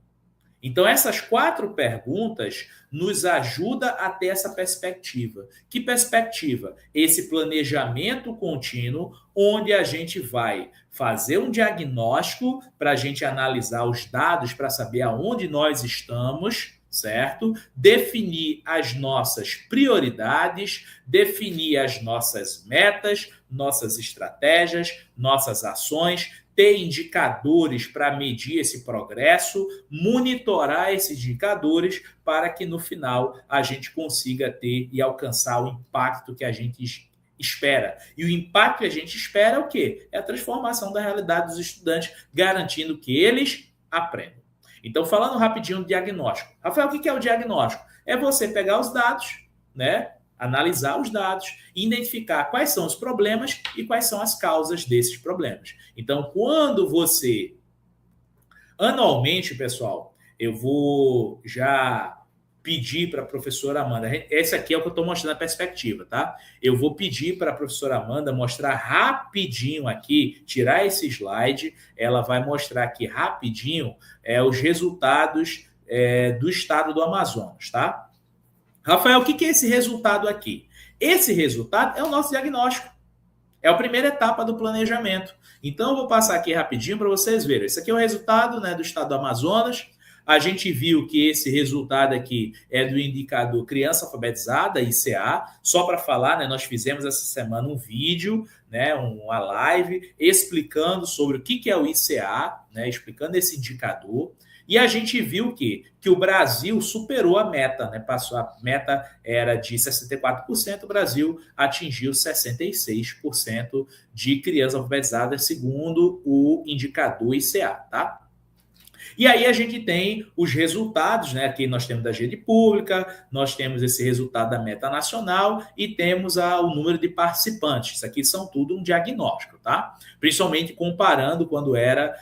Então, essas 4 perguntas nos ajudam a ter essa perspectiva. Que perspectiva? Esse planejamento contínuo, onde a gente vai fazer um diagnóstico para a gente analisar os dados, para saber aonde nós estamos, certo? Definir as nossas prioridades, definir as nossas metas, nossas estratégias, nossas ações, ter indicadores para medir esse progresso, monitorar esses indicadores para que no final a gente consiga ter e alcançar o impacto que a gente espera. E o impacto que a gente espera é o quê? É a transformação da realidade dos estudantes, garantindo que eles aprendam. Então, falando rapidinho do diagnóstico. Rafael, o que é o diagnóstico? É você pegar os dados, né? Analisar os dados, identificar quais são os problemas e quais são as causas desses problemas. Então, quando você... Anualmente, pessoal, eu vou já pedir para a professora Amanda... Esse aqui é o que eu estou mostrando a perspectiva, tá? Eu vou pedir para a professora Amanda mostrar rapidinho aqui, tirar esse slide, ela vai mostrar aqui rapidinho os resultados do estado do Amazonas, tá? Rafael, o que é esse resultado aqui? Esse resultado é o nosso diagnóstico. É a primeira etapa do planejamento. Então, eu vou passar aqui rapidinho para vocês verem. Esse aqui é o resultado, né, do estado do Amazonas. A gente viu que esse resultado aqui é do indicador Criança Alfabetizada, ICA. Só para falar, né, nós fizemos essa semana um vídeo, né, uma live, explicando sobre o que é o ICA, né, explicando esse indicador. E a gente viu que o Brasil superou a meta, né? Passou, a meta era de 64%, o Brasil atingiu 66% de crianças alfabetizadas, segundo o indicador ICA, tá? E aí a gente tem os resultados, né? Aqui nós temos da rede pública, nós temos esse resultado da meta nacional e temos o número de participantes. Isso aqui são tudo um diagnóstico, tá? Principalmente comparando quando era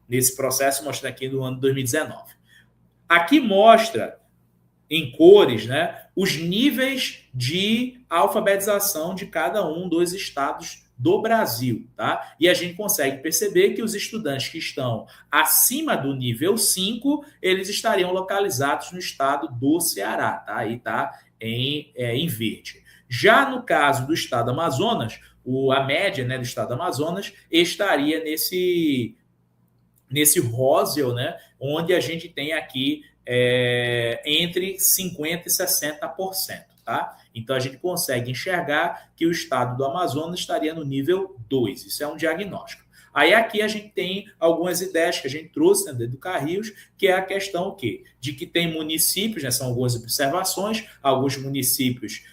nesse processo, mostrando aqui no ano 2019. Aqui mostra em cores, né, os níveis de alfabetização de cada um dos estados do Brasil, tá? E a gente consegue perceber que os estudantes que estão acima do nível 5, eles estariam localizados no estado do Ceará, tá? Aí tá em verde. Já no caso do estado do Amazonas, a média, né, do estado do Amazonas estaria nesse róseo, né, onde a gente tem aqui entre 50% e 60%, tá? Então, a gente consegue enxergar que o estado do Amazonas estaria no nível 2. Isso é um diagnóstico. Aí, aqui, a gente tem algumas ideias que a gente trouxe, né, dentro do Carrilhos, que é a questão o quê? De que tem municípios, né, são algumas observações, alguns municípios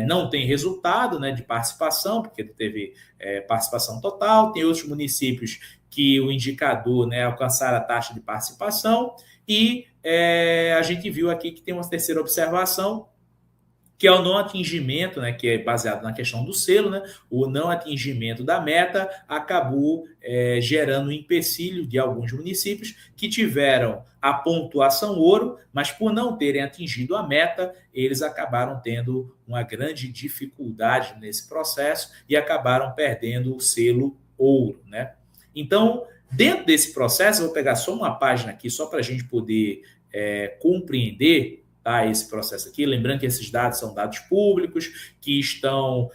não tem resultado, né, de participação, porque teve participação total, tem outros municípios que o indicador, né, alcançar a taxa de participação, e a gente viu aqui que tem uma terceira observação, que é o não atingimento, né, que é baseado na questão do selo, né, o não atingimento da meta acabou gerando um empecilho de alguns municípios que tiveram a pontuação ouro, mas por não terem atingido a meta, eles acabaram tendo uma grande dificuldade nesse processo e acabaram perdendo o selo ouro, né? Então, dentro desse processo, eu vou pegar só uma página aqui, só para a gente poder compreender, tá, esse processo aqui. Lembrando que esses dados são dados públicos, que estão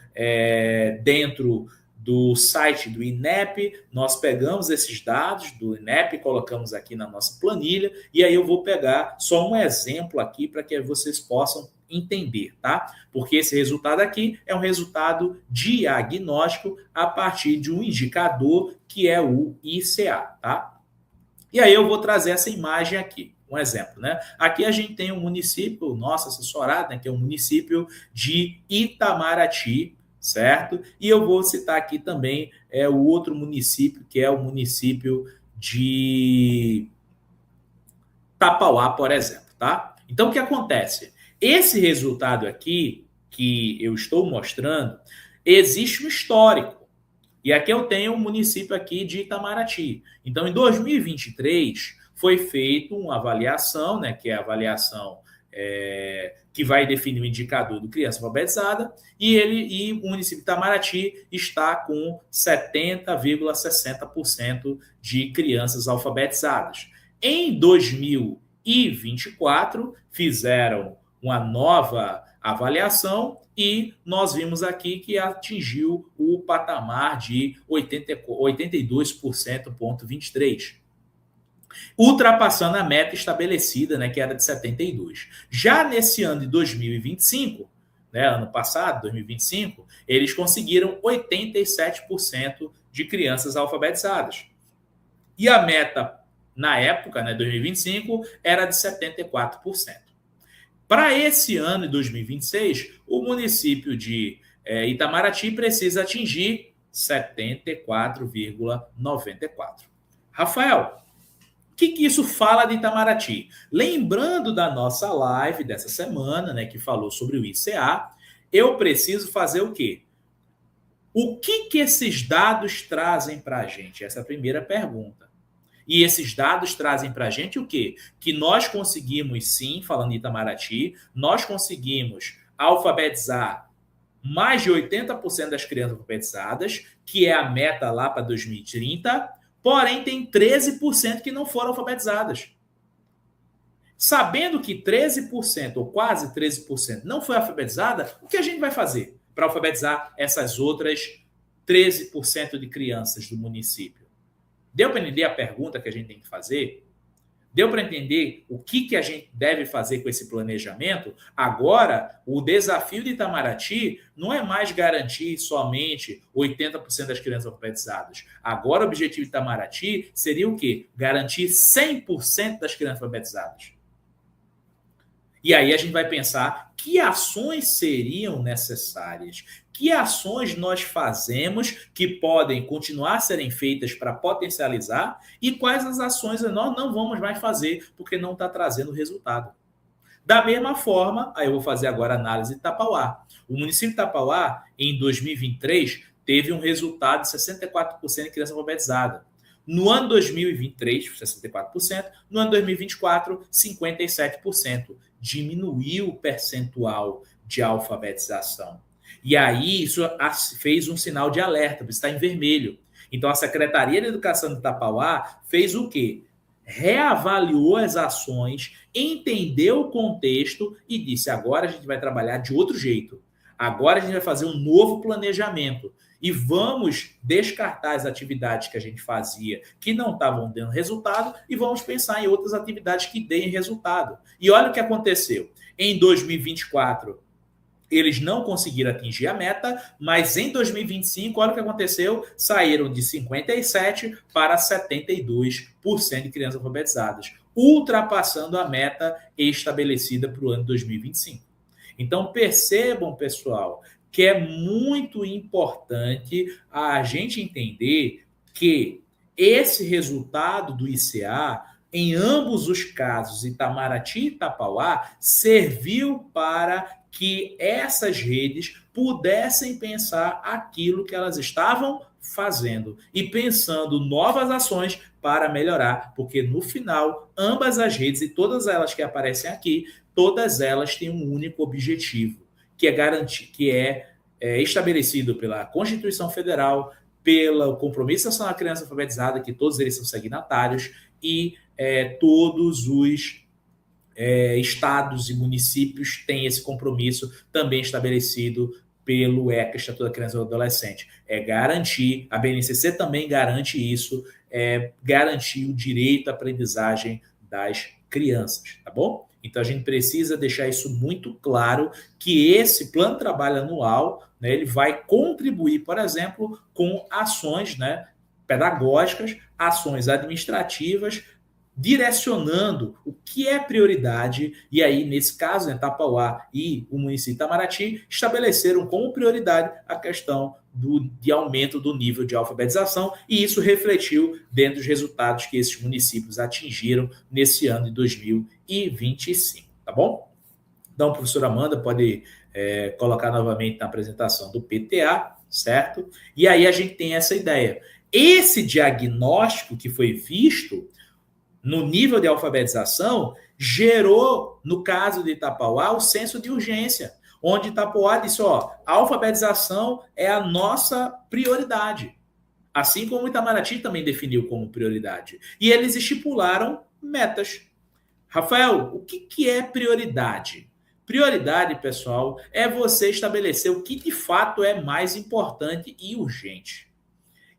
dentro do site do INEP. Nós pegamos esses dados do INEP, colocamos aqui na nossa planilha, e aí eu vou pegar só um exemplo aqui para que vocês possam entender, tá? Porque esse resultado aqui é um resultado diagnóstico a partir de um indicador que é o ICA, tá? E aí eu vou trazer essa imagem aqui, um exemplo, né? Aqui a gente tem um município, nosso assessorado, né, que é o município de Itamaraty, certo? E eu vou citar aqui também o outro município, que é o município de Tapauá, por exemplo, tá? Então, o que acontece? Esse resultado aqui, que eu estou mostrando, existe um histórico. E aqui eu tenho o município aqui de Itamaraty. Então, em 2023, foi feita uma avaliação, né, que é a avaliação que vai definir o indicador do criança alfabetizada, e o município de Itamaraty está com 70,60% de crianças alfabetizadas. Em 2024, fizeram uma nova avaliação e nós vimos aqui que atingiu o patamar de 82,23%, ultrapassando a meta estabelecida, né, que era de 72%. Já nesse ano de 2025, né, ano passado, 2025, eles conseguiram 87% de crianças alfabetizadas. E a meta, na época, né, 2025, era de 74%. Para esse ano de 2026, o município de Itamaraty precisa atingir 74,94%. Rafael, o que isso fala de Itamaraty? Lembrando da nossa live dessa semana, né, que falou sobre o ICA, eu preciso fazer o quê? O que esses dados trazem para a gente? Essa é a primeira pergunta. E esses dados trazem para a gente o quê? Que nós conseguimos, sim, falando de Itamaraty, nós conseguimos alfabetizar mais de 80% das crianças alfabetizadas, que é a meta lá para 2030, porém tem 13% que não foram alfabetizadas. Sabendo que 13% ou quase 13% não foi alfabetizada, o que a gente vai fazer? para alfabetizar essas outras 13% de crianças do município. Deu para entender a pergunta que a gente tem que fazer? Deu para entender o que a gente deve fazer com esse planejamento? Agora, o desafio de Itamaraty não é mais garantir somente 80% das crianças alfabetizadas. Agora, o objetivo de Itamaraty seria o quê? Garantir 100% das crianças alfabetizadas. E aí a gente vai pensar que ações seriam necessárias, que ações nós fazemos que podem continuar a serem feitas para potencializar e quais as ações nós não vamos mais fazer porque não está trazendo resultado. Da mesma forma, aí eu vou fazer agora a análise de Tapauá. O município de Tapauá, em 2023, teve um resultado de 64% de criança alfabetizada. No ano 2023, 64%. No ano 2024, 57%. Diminuiu o percentual de alfabetização. E aí isso fez um sinal de alerta, está em vermelho. Então a Secretaria de Educação de Tapauá fez o quê? Reavaliou as ações, entendeu o contexto e disse, agora a gente vai trabalhar de outro jeito. Agora a gente vai fazer um novo planejamento e vamos descartar as atividades que a gente fazia que não estavam dando resultado e vamos pensar em outras atividades que deem resultado. E olha o que aconteceu. Em 2024, eles não conseguiram atingir a meta, mas em 2025, olha o que aconteceu, saíram de 57% para 72% de crianças alfabetizadas, ultrapassando a meta estabelecida para o ano 2025. Então, percebam, pessoal, que é muito importante a gente entender que esse resultado do ICA, em ambos os casos, Itamaraty e Tapauá, serviu para que essas redes pudessem pensar aquilo que elas estavam fazendo e pensando novas ações para melhorar, porque no final, ambas as redes e todas elas que aparecem aqui, todas elas têm um único objetivo, que é garantir, que é estabelecido pela Constituição Federal, pelo Compromisso Nacional da Criança Alfabetizada, que todos eles são signatários, e todos os estados e municípios têm esse compromisso também estabelecido pelo ECA, Estatuto da Criança e do Adolescente. É garantir, a BNCC também garante isso, garantir o direito à aprendizagem das crianças, tá bom? Então, a gente precisa deixar isso muito claro, que esse plano de trabalho anual, né, ele vai contribuir, por exemplo, com ações, né, pedagógicas, ações administrativas, direcionando o que é prioridade, e aí, nesse caso, né, Tapauá e o município de Itamaraty estabeleceram como prioridade a questão de aumento do nível de alfabetização, e isso refletiu dentro dos resultados que esses municípios atingiram nesse ano de 2025, tá bom? Então, a professora Amanda pode colocar novamente na apresentação do PTA, certo? E aí a gente tem essa ideia. Esse diagnóstico que foi visto no nível de alfabetização, gerou, no caso de Tapauá, o senso de urgência, onde Tapauá disse, a alfabetização é a nossa prioridade, assim como Itamaraty também definiu como prioridade. E eles estipularam metas. Rafael, o que é prioridade? Prioridade, pessoal, é você estabelecer o que de fato é mais importante e urgente.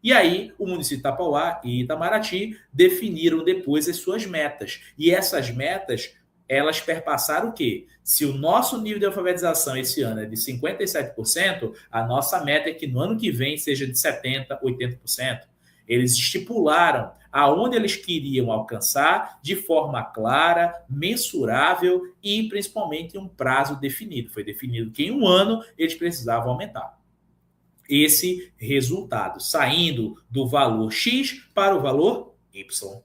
E aí, o município de Tapauá e Itamaraty definiram depois as suas metas. E essas metas, elas perpassaram o quê? Se o nosso nível de alfabetização esse ano é de 57%, a nossa meta é que no ano que vem seja de 70%, 80%. Eles estipularam aonde eles queriam alcançar de forma clara, mensurável e, principalmente, em um prazo definido. Foi definido que em um ano eles precisavam aumentar esse resultado, saindo do valor X para o valor Y.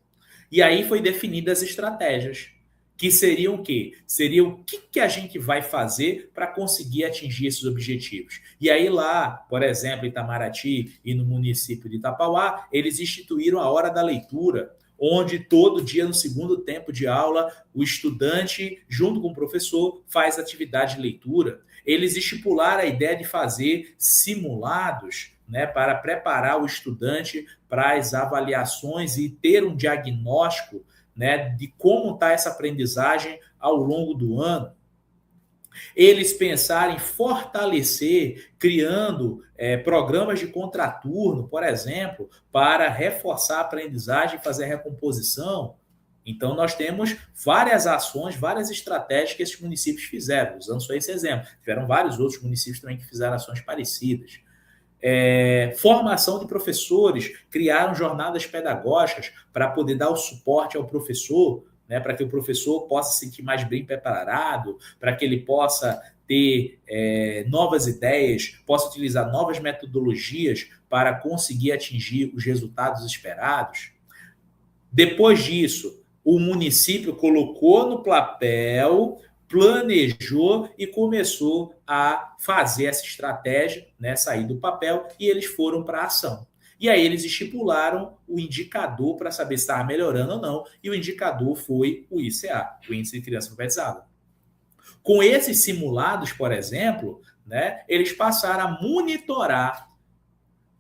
E aí foi definidas as estratégias, que seriam o quê? Seria o que a gente vai fazer para conseguir atingir esses objetivos. E aí lá, por exemplo, em Itamaraty e no município de Tapauá, eles instituíram a hora da leitura, onde todo dia, no segundo tempo de aula, o estudante, junto com o professor, faz atividade de leitura. Eles estipularam a ideia de fazer simulados, né, para preparar o estudante para as avaliações e ter um diagnóstico, né, de como está essa aprendizagem ao longo do ano. Eles pensaram em fortalecer, criando programas de contraturno, por exemplo, para reforçar a aprendizagem e fazer a recomposição. Então, nós temos várias ações, várias estratégias que esses municípios fizeram, usando só esse exemplo. Tiveram vários outros municípios também que fizeram ações parecidas. Formação de professores, criaram jornadas pedagógicas para poder dar o suporte ao professor, né, para que o professor possa se sentir mais bem preparado, para que ele possa ter novas ideias, possa utilizar novas metodologias para conseguir atingir os resultados esperados. Depois disso, o município colocou no papel, planejou e começou a fazer essa estratégia, né, sair do papel, e eles foram para a ação. E aí eles estipularam o indicador para saber se estava melhorando ou não, e o indicador foi o ICA, o Índice de Criança Alfabetizada. Com esses simulados, por exemplo, né, eles passaram a monitorar,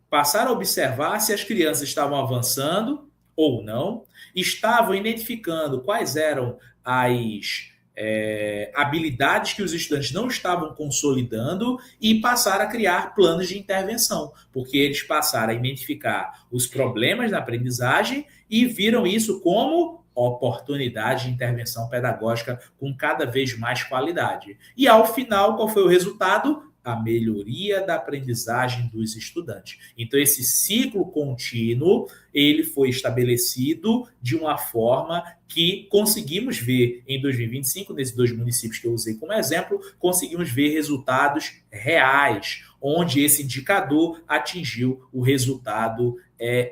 passaram a observar se as crianças estavam avançando ou não, estavam identificando quais eram as habilidades que os estudantes não estavam consolidando e passaram a criar planos de intervenção, porque eles passaram a identificar os problemas na aprendizagem e viram isso como oportunidade de intervenção pedagógica com cada vez mais qualidade. E ao final, qual foi o resultado? A melhoria da aprendizagem dos estudantes. Então, esse ciclo contínuo, ele foi estabelecido de uma forma que conseguimos ver em 2025, nesses 2 municípios que eu usei como exemplo, conseguimos ver resultados reais, onde esse indicador atingiu o resultado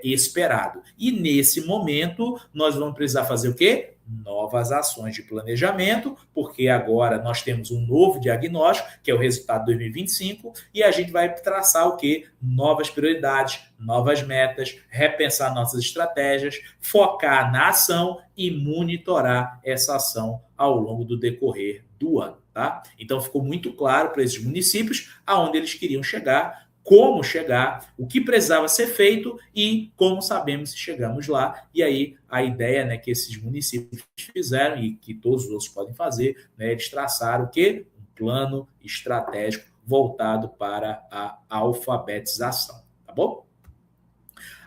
esperado. E nesse momento, nós vamos precisar fazer o quê? Novas ações de planejamento, porque agora nós temos um novo diagnóstico, que é o resultado de 2025, e a gente vai traçar o quê? Novas prioridades, novas metas, repensar nossas estratégias, focar na ação e monitorar essa ação ao longo do decorrer do ano, tá? Então ficou muito claro para esses municípios aonde eles queriam chegar, como chegar, o que precisava ser feito e como sabemos se chegamos lá. E aí a ideia, né, que esses municípios fizeram e que todos os outros podem fazer, né, eles traçaram o quê? Um plano estratégico voltado para a alfabetização, tá bom?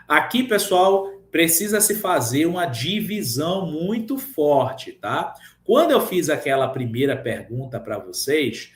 Aqui, pessoal, precisa se fazer uma divisão muito forte, tá? Quando eu fiz aquela primeira pergunta para vocês,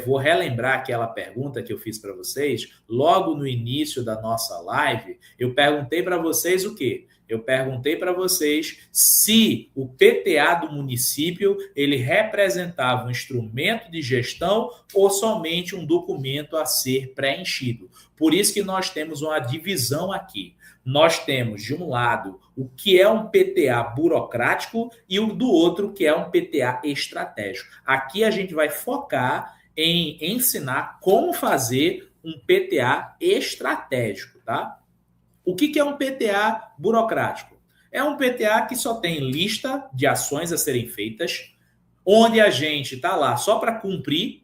vou relembrar aquela pergunta que eu fiz para vocês, logo no início da nossa live, eu perguntei para vocês o quê? Eu perguntei para vocês se o PTA do município ele representava um instrumento de gestão ou somente um documento a ser preenchido. Por isso que nós temos uma divisão aqui. Nós temos, de um lado, o que é um PTA burocrático e o do outro, que é um PTA estratégico. Aqui a gente vai focar em ensinar como fazer um PTA estratégico, tá? O que é um PTA burocrático? É um PTA que só tem lista de ações a serem feitas, onde a gente está lá só para cumprir,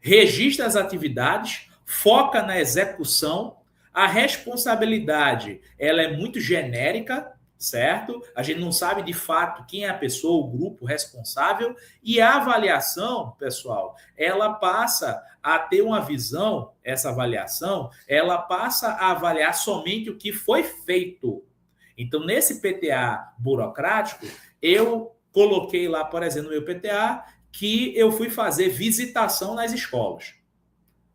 registra as atividades, foca na execução. A responsabilidade, ela é muito genérica, certo? A gente não sabe de fato quem é a pessoa, o grupo responsável. E a avaliação, pessoal, ela passa a ter uma visão, essa avaliação, ela passa a avaliar somente o que foi feito. Então, nesse PTA burocrático, eu coloquei lá, por exemplo, no meu PTA, que eu fui fazer visitação nas escolas.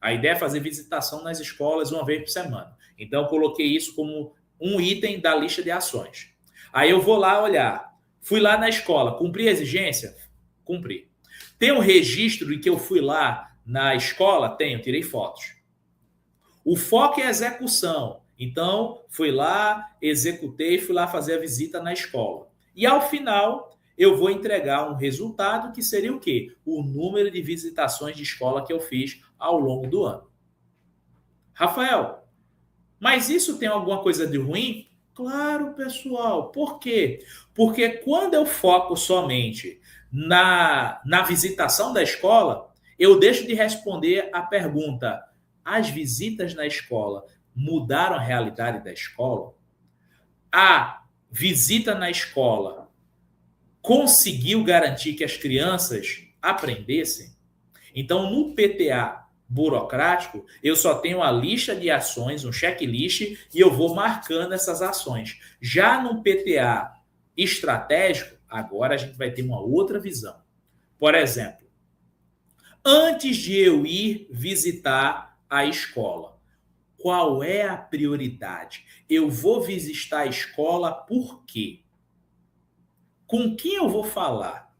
A ideia é fazer visitação nas escolas uma vez por semana. Então, eu coloquei isso como um item da lista de ações. Aí eu vou lá olhar. Fui lá na escola, cumpri a exigência? Cumpri. Tem um registro de que eu fui lá na escola? Tenho, tirei fotos. O foco é a execução. Então, fui lá, executei, fui lá fazer a visita na escola. E ao final, eu vou entregar um resultado que seria o quê? O número de visitações de escola que eu fiz ao longo do ano. Rafael, mas isso tem alguma coisa de ruim? Claro, pessoal. Por quê? Porque quando eu foco somente na visitação da escola, eu deixo de responder a pergunta: as visitas na escola mudaram a realidade da escola? A visita na escola conseguiu garantir que as crianças aprendessem? Então, no PTA burocrático, eu só tenho uma lista de ações, um checklist, e eu vou marcando essas ações. Já no PTA estratégico, agora a gente vai ter uma outra visão. Por exemplo, antes de eu ir visitar a escola, qual é a prioridade? Eu vou visitar a escola por quê? Com quem eu vou falar?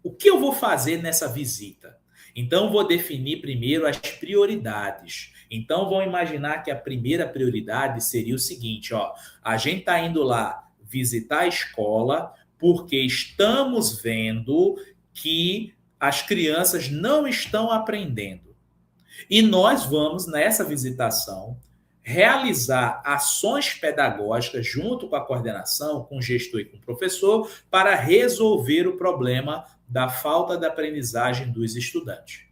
O que eu vou fazer nessa visita? Então, vou definir primeiro as prioridades. Então, vamos imaginar que a primeira prioridade seria o seguinte, ó, a gente está indo lá visitar a escola porque estamos vendo que as crianças não estão aprendendo. E nós vamos, nessa visitação, realizar ações pedagógicas junto com a coordenação, com o gestor e com o professor, para resolver o problema da falta de aprendizagem dos estudantes.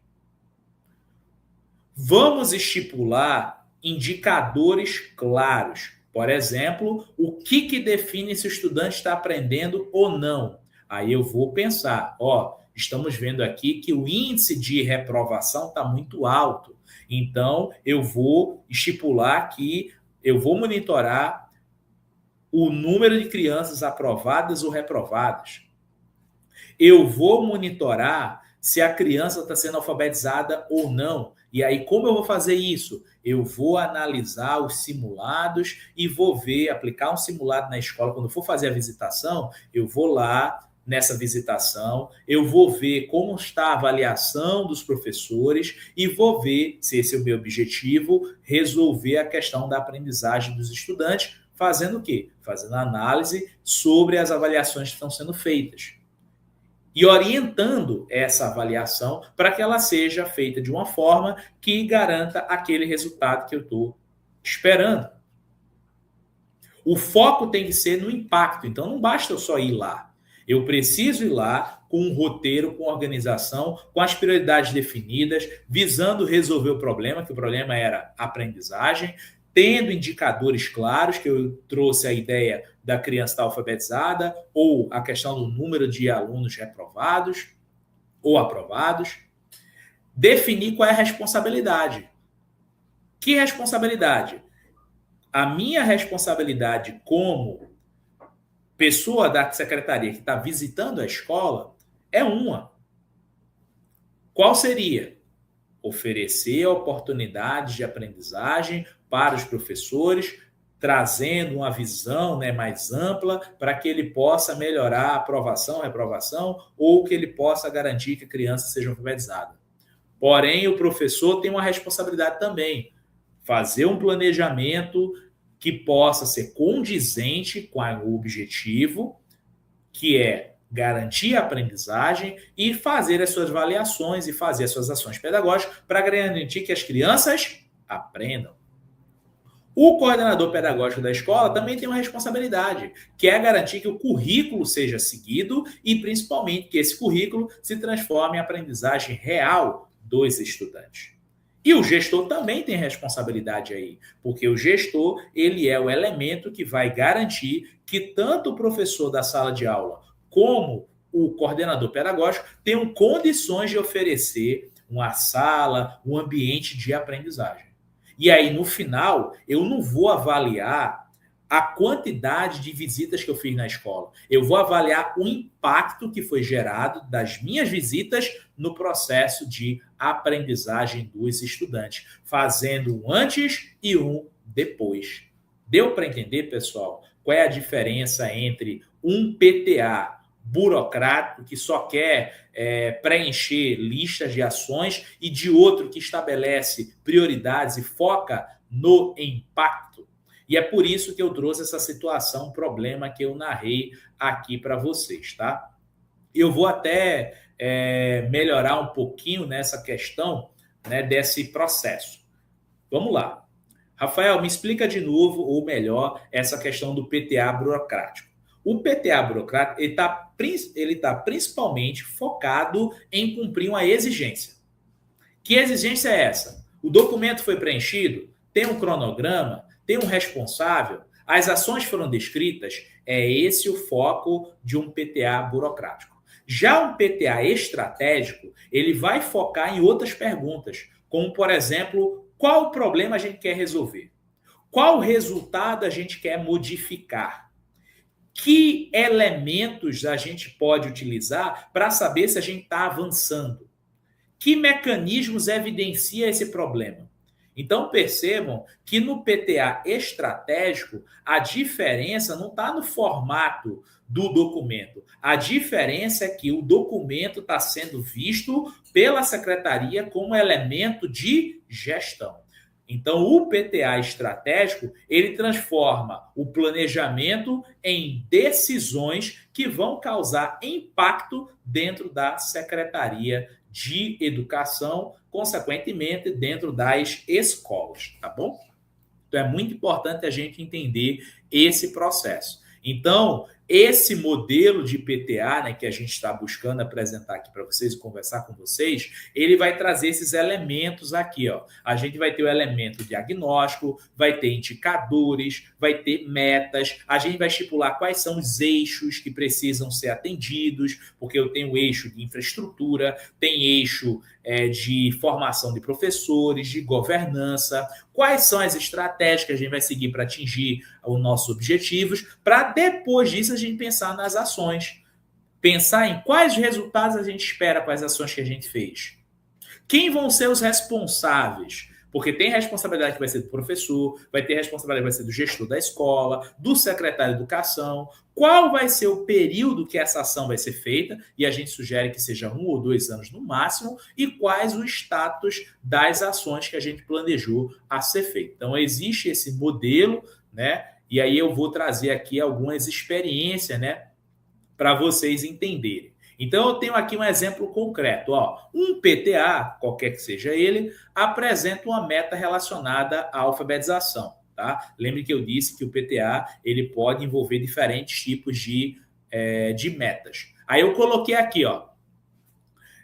Vamos estipular indicadores claros. Por exemplo, o que define se o estudante está aprendendo ou não. Aí eu vou pensar, ó, estamos vendo aqui que o índice de reprovação está muito alto. Então, eu vou estipular que eu vou monitorar o número de crianças aprovadas ou reprovadas. Eu vou monitorar se a criança está sendo alfabetizada ou não. E aí, como eu vou fazer isso? Eu vou analisar os simulados e vou ver, aplicar um simulado na escola. Quando for fazer a visitação, eu vou lá nessa visitação, eu vou ver como está a avaliação dos professores e vou ver, se esse é o meu objetivo, resolver a questão da aprendizagem dos estudantes, fazendo o quê? Fazendo análise sobre as avaliações que estão sendo feitas. E orientando essa avaliação para que ela seja feita de uma forma que garanta aquele resultado que eu estou esperando. O foco tem que ser no impacto, então não basta eu só ir lá. Eu preciso ir lá com um roteiro, com organização, com as prioridades definidas, visando resolver o problema, que o problema era aprendizagem, tendo indicadores claros, que eu trouxe a ideia da criança estar alfabetizada, ou a questão do número de alunos reprovados ou aprovados. Definir qual é a responsabilidade. Que responsabilidade? A minha responsabilidade como pessoa da secretaria que está visitando a escola é uma. Qual seria? Oferecer oportunidades de aprendizagem para os professores, trazendo uma visão, né, mais ampla para que ele possa melhorar a aprovação, reprovação, ou que ele possa garantir que a criança seja alfabetizada. Porém, o professor tem uma responsabilidade também, fazer um planejamento que possa ser condizente com o objetivo, que é garantir a aprendizagem e fazer as suas avaliações e fazer as suas ações pedagógicas para garantir que as crianças aprendam. O coordenador pedagógico da escola também tem uma responsabilidade, que é garantir que o currículo seja seguido e, principalmente, que esse currículo se transforme em aprendizagem real dos estudantes. E o gestor também tem responsabilidade aí, porque o gestor, ele é o elemento que vai garantir que tanto o professor da sala de aula como o coordenador pedagógico tenham condições de oferecer uma sala, um ambiente de aprendizagem. E aí, no final, eu não vou avaliar a quantidade de visitas que eu fiz na escola. Eu vou avaliar o impacto que foi gerado das minhas visitas no processo de aprendizagem dos estudantes, fazendo um antes e um depois. Deu para entender, pessoal, qual é a diferença entre um PTA burocrático que só quer preencher listas de ações e de outro que estabelece prioridades e foca no impacto? E é por isso que eu trouxe essa situação, problema que eu narrei aqui para vocês, tá? Eu vou até melhorar um pouquinho nessa questão, né, desse processo. Vamos lá. Rafael, me explica de novo, ou melhor, essa questão do PTA burocrático. O PTA burocrático ele tá principalmente focado em cumprir uma exigência. Que exigência é essa? O documento foi preenchido? Tem um cronograma? Tem um responsável? As ações foram descritas? É esse o foco de um PTA burocrático. Já um PTA estratégico, ele vai focar em outras perguntas, como, por exemplo, qual problema a gente quer resolver? Qual resultado a gente quer modificar? Que elementos a gente pode utilizar para saber se a gente está avançando? Que mecanismos evidencia esse problema? Então percebam que no PTA estratégico a diferença não está no formato do documento. A diferença é que o documento está sendo visto pela secretaria como elemento de gestão. Então, o PTA estratégico, ele transforma o planejamento em decisões que vão causar impacto dentro da Secretaria de Educação, consequentemente, dentro das escolas, tá bom? Então, é muito importante a gente entender esse processo. Então, esse modelo de PTA, né, que a gente está buscando apresentar aqui para vocês e conversar com vocês, ele vai trazer esses elementos aqui, ó. A gente vai ter o elemento diagnóstico, vai ter indicadores, vai ter metas, a gente vai estipular quais são os eixos que precisam ser atendidos, porque eu tenho o eixo de infraestrutura, tem eixo de formação de professores, de governança, quais são as estratégias que a gente vai seguir para atingir os nossos objetivos, para depois disso a gente pensar nas ações. Pensar em quais resultados a gente espera com as ações que a gente fez. Quem vão ser os responsáveis? Porque tem responsabilidade que vai ser do professor, vai ter responsabilidade que vai ser do gestor da escola, do secretário de educação. Qual vai ser o período que essa ação vai ser feita? E a gente sugere que seja 1 ou 2 anos no máximo. E quais o status das ações que a gente planejou a ser feita. Então, existe esse modelo, né? E aí eu vou trazer aqui algumas experiências, né? Para vocês entenderem. Então, eu tenho aqui um exemplo concreto. Ó. Um PTA, qualquer que seja ele, apresenta uma meta relacionada à alfabetização. Tá? Lembre que eu disse que o PTA ele pode envolver diferentes tipos de metas. Aí eu coloquei aqui, ó,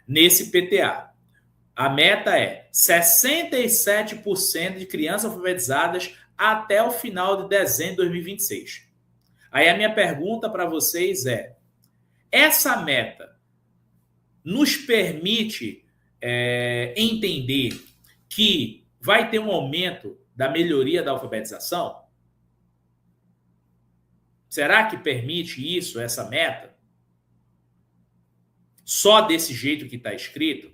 nesse PTA. A meta é 67% de crianças alfabetizadas até o final de dezembro de 2026. Aí a minha pergunta para vocês é: essa meta nos permite entender que vai ter um aumento da melhoria da alfabetização? Será que permite isso, essa meta? Só desse jeito que está escrito?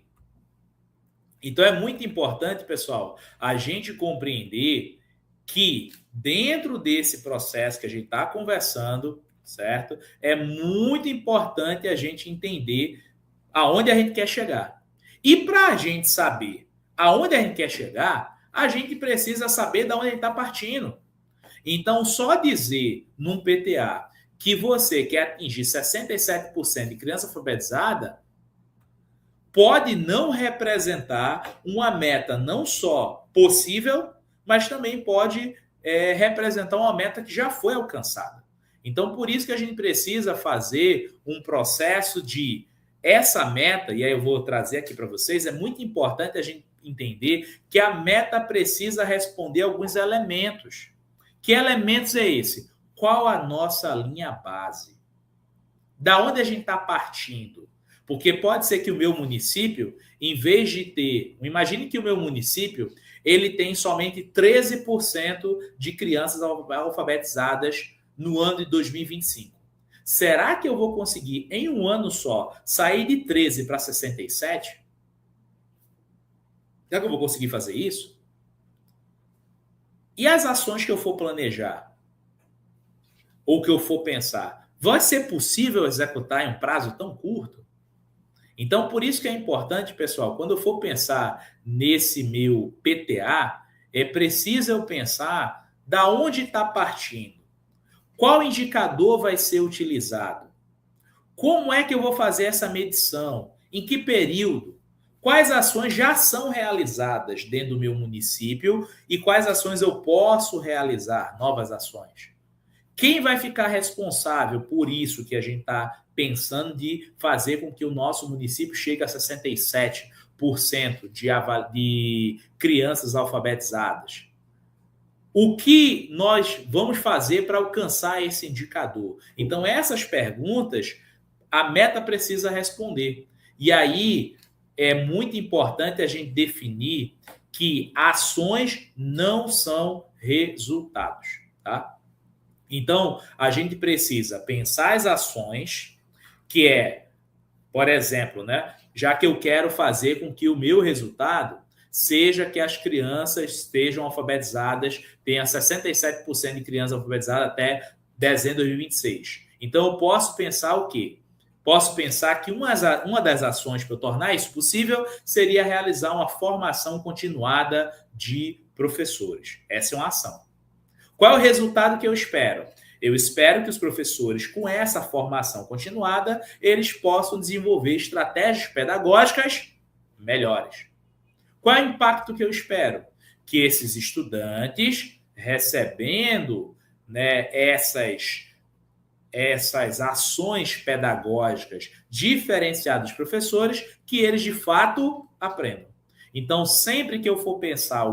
Então é muito importante, pessoal, a gente compreender que dentro desse processo que a gente está conversando, certo? É muito importante a gente entender aonde a gente quer chegar. E para a gente saber aonde a gente quer chegar, a gente precisa saber de onde a gente está partindo. Então, só dizer num PTA que você quer atingir 67% de criança alfabetizada pode não representar uma meta não só possível, mas também pode representar uma meta que já foi alcançada. Então, por isso que a gente precisa fazer um processo de essa meta, e aí eu vou trazer aqui para vocês, é muito importante a gente entender que a meta precisa responder alguns elementos. Que elementos é esse? Qual a nossa linha base? Da onde a gente está partindo? Porque pode ser que o meu município, em vez de ter... Imagine que o meu município ele tem somente 13% de crianças alfabetizadas no ano de 2025. Será que eu vou conseguir, em um ano só, sair de 13 para 67? Será que eu vou conseguir fazer isso? E as ações que eu for planejar? Ou que eu for pensar? Vai ser possível executar em um prazo tão curto? Então, por isso que é importante, pessoal, quando eu for pensar nesse meu PTA, é preciso eu pensar da onde está partindo. Qual indicador vai ser utilizado? Como é que eu vou fazer essa medição? Em que período? Quais ações já são realizadas dentro do meu município e quais ações eu posso realizar, novas ações? Quem vai ficar responsável por isso que a gente está pensando de fazer com que o nosso município chegue a 67% de crianças alfabetizadas? O que nós vamos fazer para alcançar esse indicador? Então, essas perguntas, a meta precisa responder. E aí é muito importante a gente definir que ações não são resultados, tá? Então, a gente precisa pensar as ações, que é, por exemplo, né, já que eu quero fazer com que o meu resultado seja que as crianças estejam alfabetizadas, tenha 67% de crianças alfabetizadas até dezembro de 2026. Então, eu posso pensar o quê? Posso pensar que uma das ações para eu tornar isso possível seria realizar uma formação continuada de professores. Essa é uma ação. Qual é o resultado que eu espero? Eu espero que os professores, com essa formação continuada, eles possam desenvolver estratégias pedagógicas melhores. Qual é o impacto que eu espero? Que esses estudantes, recebendo, né, essas ações pedagógicas diferenciadas dos professores, que eles de fato aprendam. Então, sempre que eu for pensar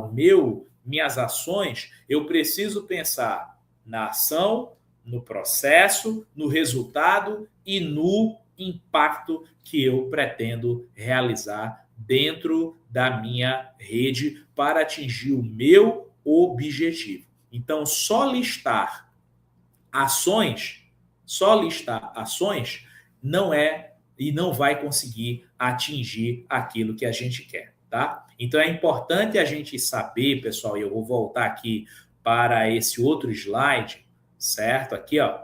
minhas ações, eu preciso pensar na ação, no processo, no resultado e no impacto que eu pretendo realizar dentro da minha rede para atingir o meu objetivo. Então, só listar ações não é e não vai conseguir atingir aquilo que a gente quer, tá? Então é importante a gente saber, pessoal, e eu vou voltar aqui para esse outro slide, certo? Aqui, ó.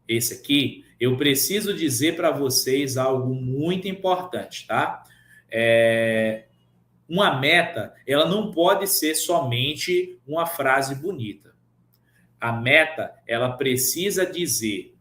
Esse aqui, eu preciso dizer para vocês algo muito importante, tá? Uma meta, ela não pode ser somente uma frase bonita. A meta, ela precisa dizer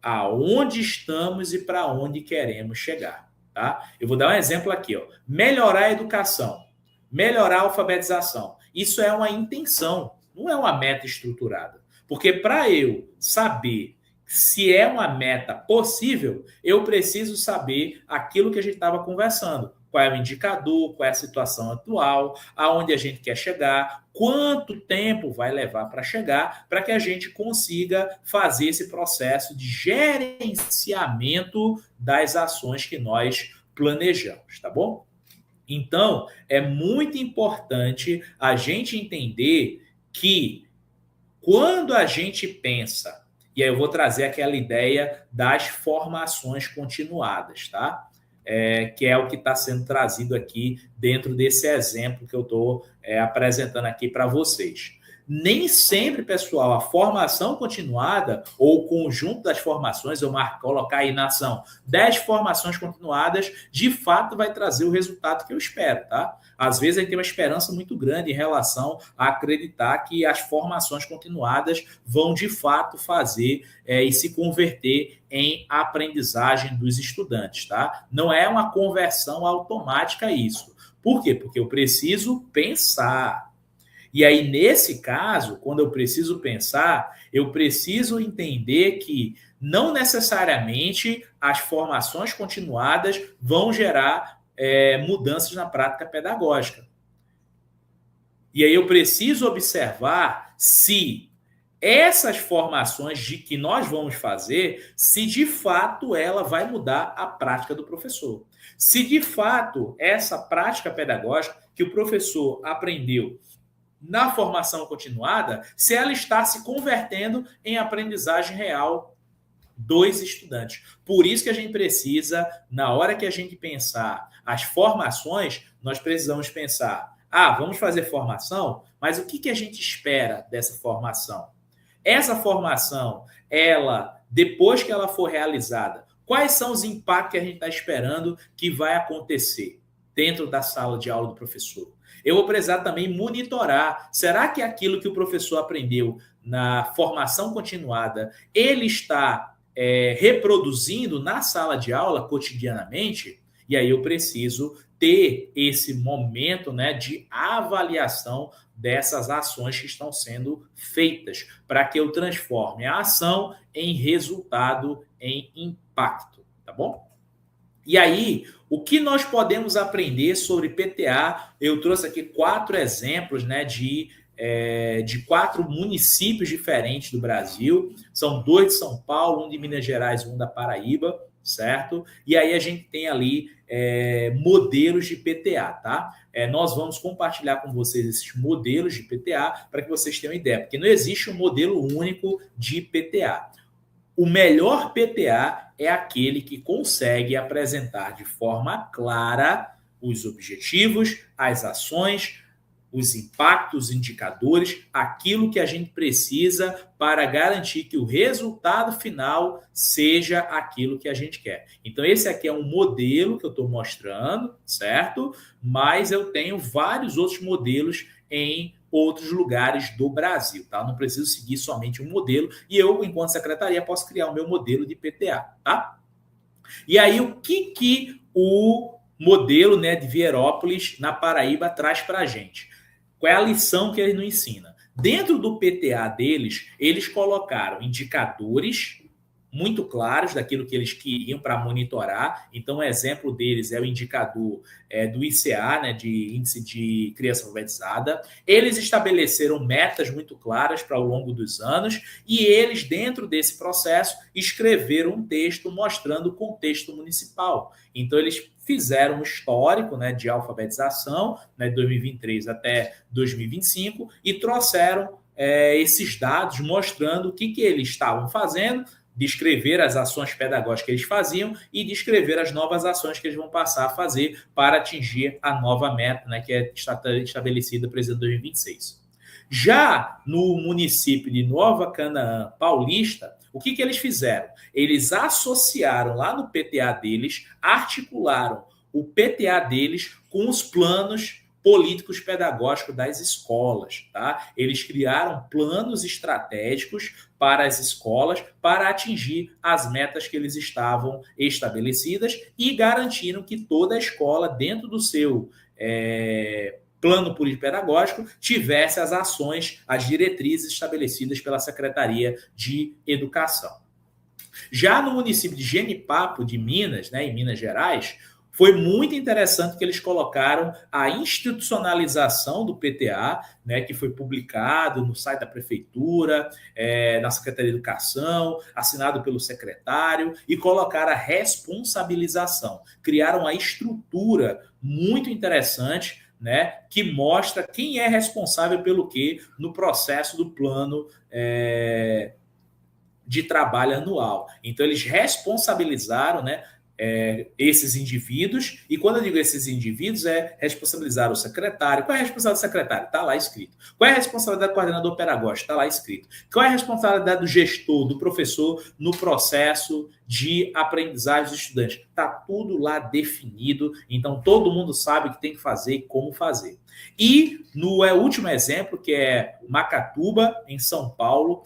aonde estamos e para onde queremos chegar, tá? Eu vou dar um exemplo aqui, ó. Melhorar a educação, melhorar a alfabetização. Isso é uma intenção, não é uma meta estruturada. Porque para eu saber se é uma meta possível, eu preciso saber aquilo que a gente estava conversando. Qual é o indicador, qual é a situação atual, aonde a gente quer chegar, quanto tempo vai levar para chegar, para que a gente consiga fazer esse processo de gerenciamento das ações que nós planejamos, tá bom? Então, é muito importante a gente entender que quando a gente pensa, e aí eu vou trazer aquela ideia das formações continuadas, tá? Que é o que está sendo trazido aqui dentro desse exemplo que eu estou apresentando aqui para vocês. Nem sempre, pessoal, a formação continuada ou o conjunto das formações, eu colocar aí na ação 10 formações continuadas, de fato vai trazer o resultado que eu espero, tá? Às vezes a gente tem uma esperança muito grande em relação a acreditar que as formações continuadas vão de fato fazer e se converter em aprendizagem dos estudantes, tá? Não é uma conversão automática isso. Por quê? Porque eu preciso pensar. E aí, nesse caso, quando eu preciso pensar, eu preciso entender que não necessariamente as formações continuadas vão gerar mudanças na prática pedagógica. E aí eu preciso observar se essas formações que nós vamos fazer, se de fato ela vai mudar a prática do professor. Se de fato essa prática pedagógica que o professor aprendeu na formação continuada, se ela está se convertendo em aprendizagem real dos estudantes. Por isso que a gente precisa, na hora que a gente pensar as formações, nós precisamos pensar, vamos fazer formação, mas o que a gente espera dessa formação? Essa formação, depois que ela for realizada, quais são os impactos que a gente está esperando que vai acontecer dentro da sala de aula do professor? Eu vou precisar também monitorar. Será que aquilo que o professor aprendeu na formação continuada, ele está reproduzindo na sala de aula cotidianamente? E aí eu preciso ter esse momento, né, de avaliação dessas ações que estão sendo feitas, para que eu transforme a ação em resultado, em impacto, tá bom? E aí, o que nós podemos aprender sobre PTA? Eu trouxe aqui 4 exemplos, né, de de 4 municípios diferentes do Brasil. São 2 de São Paulo, um de Minas Gerais e um da Paraíba, certo? E aí a gente tem ali modelos de PTA, tá? Nós vamos compartilhar com vocês esses modelos de PTA para que vocês tenham ideia, porque não existe um modelo único de PTA. O melhor PTA é aquele que consegue apresentar de forma clara os objetivos, as ações, os impactos, os indicadores, aquilo que a gente precisa para garantir que o resultado final seja aquilo que a gente quer. Então, esse aqui é um modelo que eu estou mostrando, certo? Mas eu tenho vários outros modelos em outros lugares do Brasil, tá? Não preciso seguir somente um modelo e eu, enquanto secretaria, posso criar o meu modelo de PTA, tá? E aí, o que o modelo, né, de Vierópolis, na Paraíba, traz para a gente? Qual é a lição que ele nos ensina? Dentro do PTA deles, eles colocaram indicadores muito claros daquilo que eles queriam para monitorar. Então, um exemplo deles é o indicador do ICA, né, de Índice de Criança Alfabetizada. Eles estabeleceram metas muito claras para ao longo dos anos e eles, dentro desse processo, escreveram um texto mostrando o contexto municipal. Então, eles fizeram um histórico, né, de alfabetização, né, de 2023 até 2025, e trouxeram esses dados mostrando o que eles estavam fazendo, descrever as ações pedagógicas que eles faziam e descrever as novas ações que eles vão passar a fazer para atingir a nova meta, né, que é estabelecida para esse ano 2026. Já no município de Nova Canaã Paulista, o que eles fizeram? Eles associaram lá no PTA deles, articularam o PTA deles com os planos políticos pedagógicos das escolas, tá? Eles criaram planos estratégicos para as escolas para atingir as metas que eles estavam estabelecidas e garantiram que toda a escola, dentro do seu plano político pedagógico, tivesse as ações, as diretrizes estabelecidas pela Secretaria de Educação. Já no município de Genipapo, de Minas, né, em Minas Gerais, foi muito interessante que eles colocaram a institucionalização do PTA, né, que foi publicado no site da prefeitura, na Secretaria de Educação, assinado pelo secretário, e colocaram a responsabilização. Criaram uma estrutura muito interessante, né, que mostra quem é responsável pelo quê no processo do plano de trabalho anual. Então, eles responsabilizaram, né, esses indivíduos, e quando eu digo esses indivíduos, responsabilizar o secretário. Qual é a responsabilidade do secretário? Está lá escrito. Qual é a responsabilidade do coordenador pedagógico? Está lá escrito. Qual é a responsabilidade do gestor, do professor, no processo de aprendizagem dos estudantes? Está tudo lá definido, então todo mundo sabe o que tem que fazer e como fazer. E no último exemplo, que é Macatuba, em São Paulo,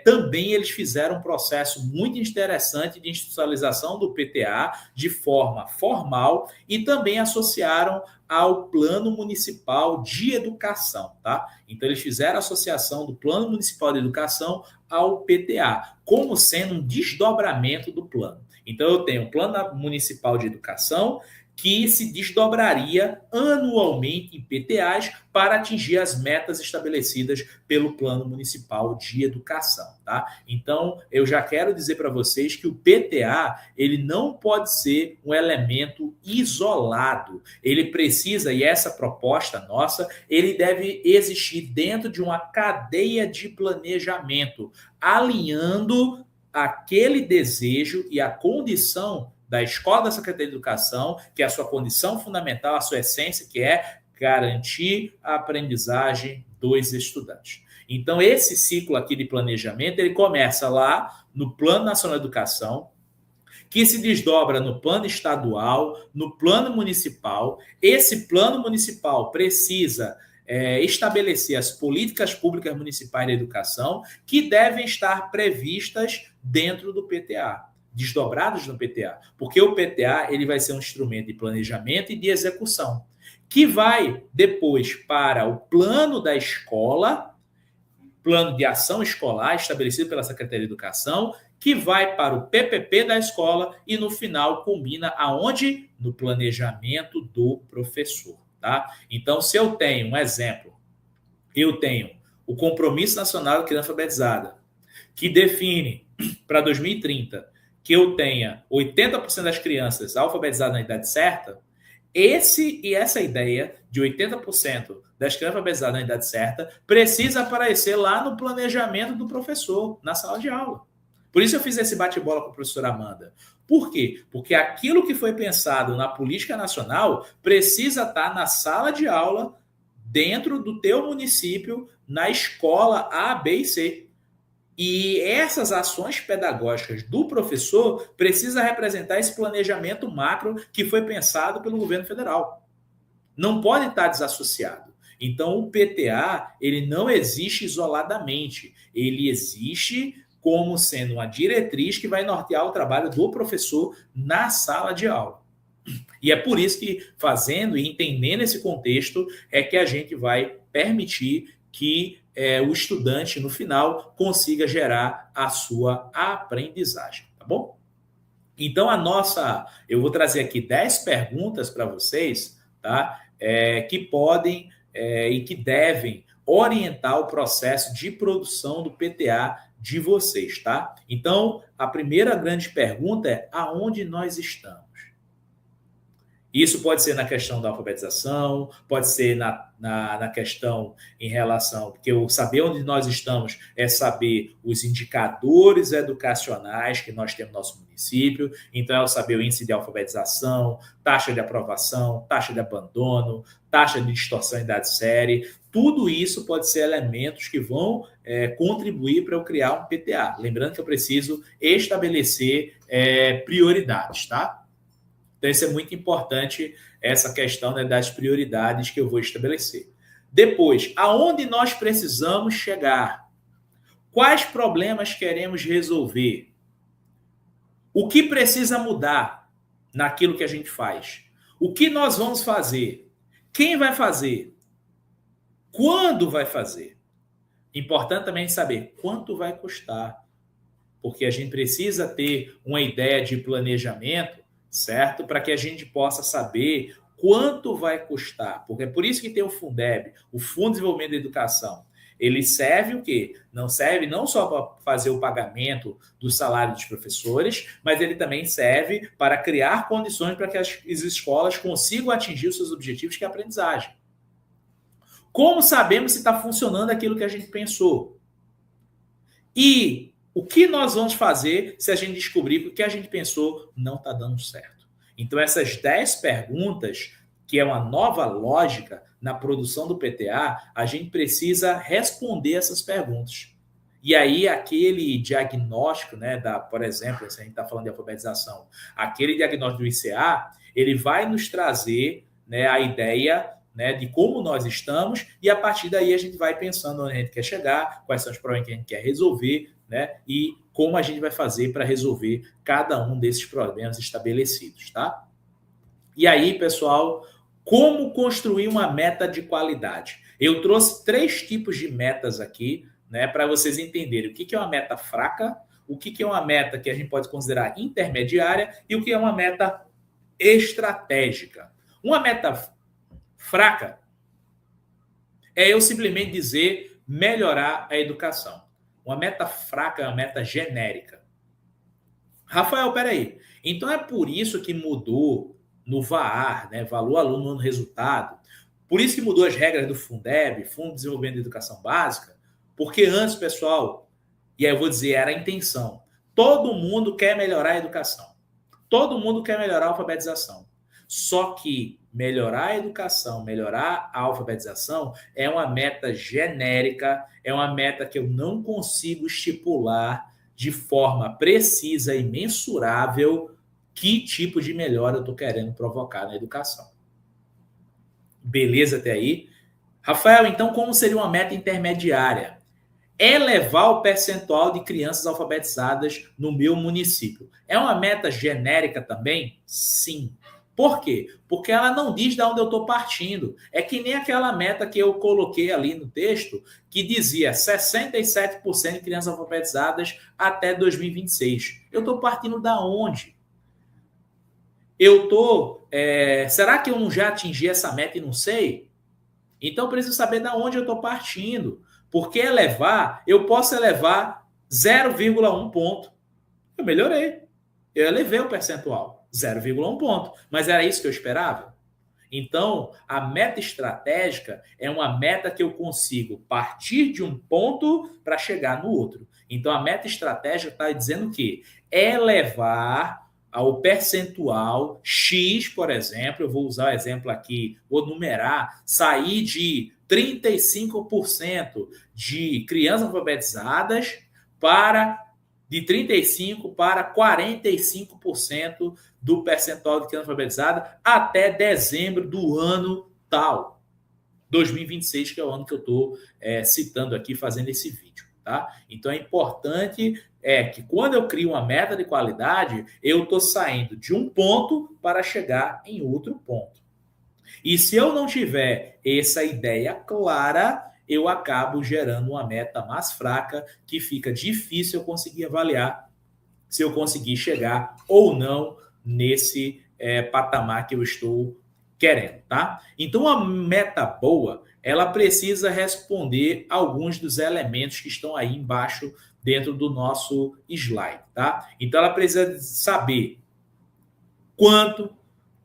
também eles fizeram um processo muito interessante de institucionalização do PTA de forma formal e também associaram ao Plano Municipal de Educação, tá? Então, eles fizeram a associação do Plano Municipal de Educação ao PTA, como sendo um desdobramento do plano. Então, eu tenho o Plano Municipal de Educação, que se desdobraria anualmente em PTAs para atingir as metas estabelecidas pelo Plano Municipal de Educação, tá? Então, eu já quero dizer para vocês que o PTA, ele não pode ser um elemento isolado. Ele precisa, e essa proposta nossa, ele deve existir dentro de uma cadeia de planejamento, alinhando aquele desejo e a condição da escola da Secretaria de Educação, que é a sua condição fundamental, a sua essência, que é garantir a aprendizagem dos estudantes. Então, esse ciclo aqui de planejamento, ele começa lá no Plano Nacional de Educação, que se desdobra no plano estadual, no plano municipal. Esse plano municipal precisa estabelecer as políticas públicas municipais de educação que devem estar previstas dentro do PTA, desdobrados no PTA, porque o PTA ele vai ser um instrumento de planejamento e de execução, que vai depois para o plano da escola, plano de ação escolar estabelecido pela Secretaria de Educação, que vai para o PPP da escola e no final culmina aonde? No planejamento do professor, tá? Então, se eu tenho um exemplo, eu tenho o Compromisso Nacional de Criança Alfabetizada, que define para 2030 que eu tenha 80% das crianças alfabetizadas na idade certa, essa ideia de 80% das crianças alfabetizadas na idade certa precisa aparecer lá no planejamento do professor, na sala de aula. Por isso eu fiz esse bate-bola com a professora Amanda. Por quê? Porque aquilo que foi pensado na política nacional precisa estar na sala de aula, dentro do teu município, na escola A, B e C. E essas ações pedagógicas do professor precisa representar esse planejamento macro que foi pensado pelo governo federal. Não pode estar desassociado. Então, o PTA, ele não existe isoladamente. Ele existe como sendo uma diretriz que vai nortear o trabalho do professor na sala de aula. E é por isso que, fazendo e entendendo esse contexto, é que a gente vai permitir que o estudante, no final, consiga gerar a sua aprendizagem, tá bom? Então, eu vou trazer aqui 10 perguntas para vocês, tá? Que podem e que devem orientar o processo de produção do PTA de vocês, tá? Então, a primeira grande pergunta é: aonde nós estamos? Isso pode ser na questão da alfabetização, pode ser na questão em relação, porque o saber onde nós estamos é saber os indicadores educacionais que nós temos no nosso município, então é o saber o índice de alfabetização, taxa de aprovação, taxa de abandono, taxa de distorção em idade série, tudo isso pode ser elementos que vão contribuir para eu criar um PTA. Lembrando que eu preciso estabelecer prioridades, tá? Então, isso é muito importante, essa questão, né, das prioridades que eu vou estabelecer. Depois, aonde nós precisamos chegar? Quais problemas queremos resolver? O que precisa mudar naquilo que a gente faz? O que nós vamos fazer? Quem vai fazer? Quando vai fazer? Importante também saber quanto vai custar, porque a gente precisa ter uma ideia de planejamento, certo? Para que a gente possa saber quanto vai custar. Porque é por isso que tem o Fundeb, o Fundo de Desenvolvimento da Educação. Ele serve o quê? Não serve não só para fazer o pagamento do salário dos professores, mas ele também serve para criar condições para que as escolas consigam atingir os seus objetivos, que é a aprendizagem. Como sabemos se está funcionando aquilo que a gente pensou? E o que nós vamos fazer se a gente descobrir que o que a gente pensou não está dando certo? Então, essas 10 perguntas, que é uma nova lógica na produção do PTA, a gente precisa responder essas perguntas. E aí, aquele diagnóstico, né, por exemplo, se a gente está falando de alfabetização, aquele diagnóstico do ICA, ele vai nos trazer, né, a ideia, né, de como nós estamos, e a partir daí a gente vai pensando onde a gente quer chegar, quais são os problemas que a gente quer resolver, né, e como a gente vai fazer para resolver cada um desses problemas estabelecidos, tá? E aí, pessoal, como construir uma meta de qualidade? Eu trouxe 3 tipos de metas aqui, né, para vocês entenderem o que é uma meta fraca, o que é uma meta que a gente pode considerar intermediária e o que é uma meta estratégica. Uma meta fraca é eu simplesmente dizer melhorar a educação. Uma meta fraca é uma meta genérica. Rafael, peraí. Então é por isso que mudou no VAR, né? Valor aluno no resultado. Por isso que mudou as regras do Fundeb, Fundo de Desenvolvimento da Educação Básica. Porque antes, pessoal, e aí eu vou dizer, era a intenção. Todo mundo quer melhorar a educação. Todo mundo quer melhorar a alfabetização. Só que melhorar a educação, melhorar a alfabetização é uma meta genérica, é uma meta que eu não consigo estipular de forma precisa e mensurável que tipo de melhora eu estou querendo provocar na educação. Beleza até aí? Rafael, então como seria uma meta intermediária? Elevar o percentual de crianças alfabetizadas no meu município. É uma meta genérica também? Sim. Por quê? Porque ela não diz de onde eu estou partindo. É que nem aquela meta que eu coloquei ali no texto, que dizia 67% de crianças alfabetizadas até 2026. Eu estou partindo da onde? Será que eu não já atingi essa meta e não sei? Então, eu preciso saber de onde eu estou partindo. Porque eu posso elevar 0,1 ponto. Eu melhorei. Eu elevei o percentual, 0,1 ponto. Mas era isso que eu esperava? Então, a meta estratégica é uma meta que eu consigo partir de um ponto para chegar no outro. Então, a meta estratégica está dizendo que elevar ao percentual X, por exemplo, eu vou usar o exemplo aqui, vou numerar, sair de 35% de crianças alfabetizadas para de 35% para 45% do percentual de criança alfabetizada até dezembro do ano tal, 2026, que é o ano que eu estou citando aqui, fazendo esse vídeo. Tá? Então, é importante que quando eu crio uma meta de qualidade, eu estou saindo de um ponto para chegar em outro ponto. E se eu não tiver essa ideia clara, eu acabo gerando uma meta mais fraca, que fica difícil eu conseguir avaliar se eu conseguir chegar ou não nesse patamar que eu estou querendo, tá? Então, a meta boa, ela precisa responder alguns dos elementos que estão aí embaixo dentro do nosso slide, tá? Então, ela precisa saber quanto,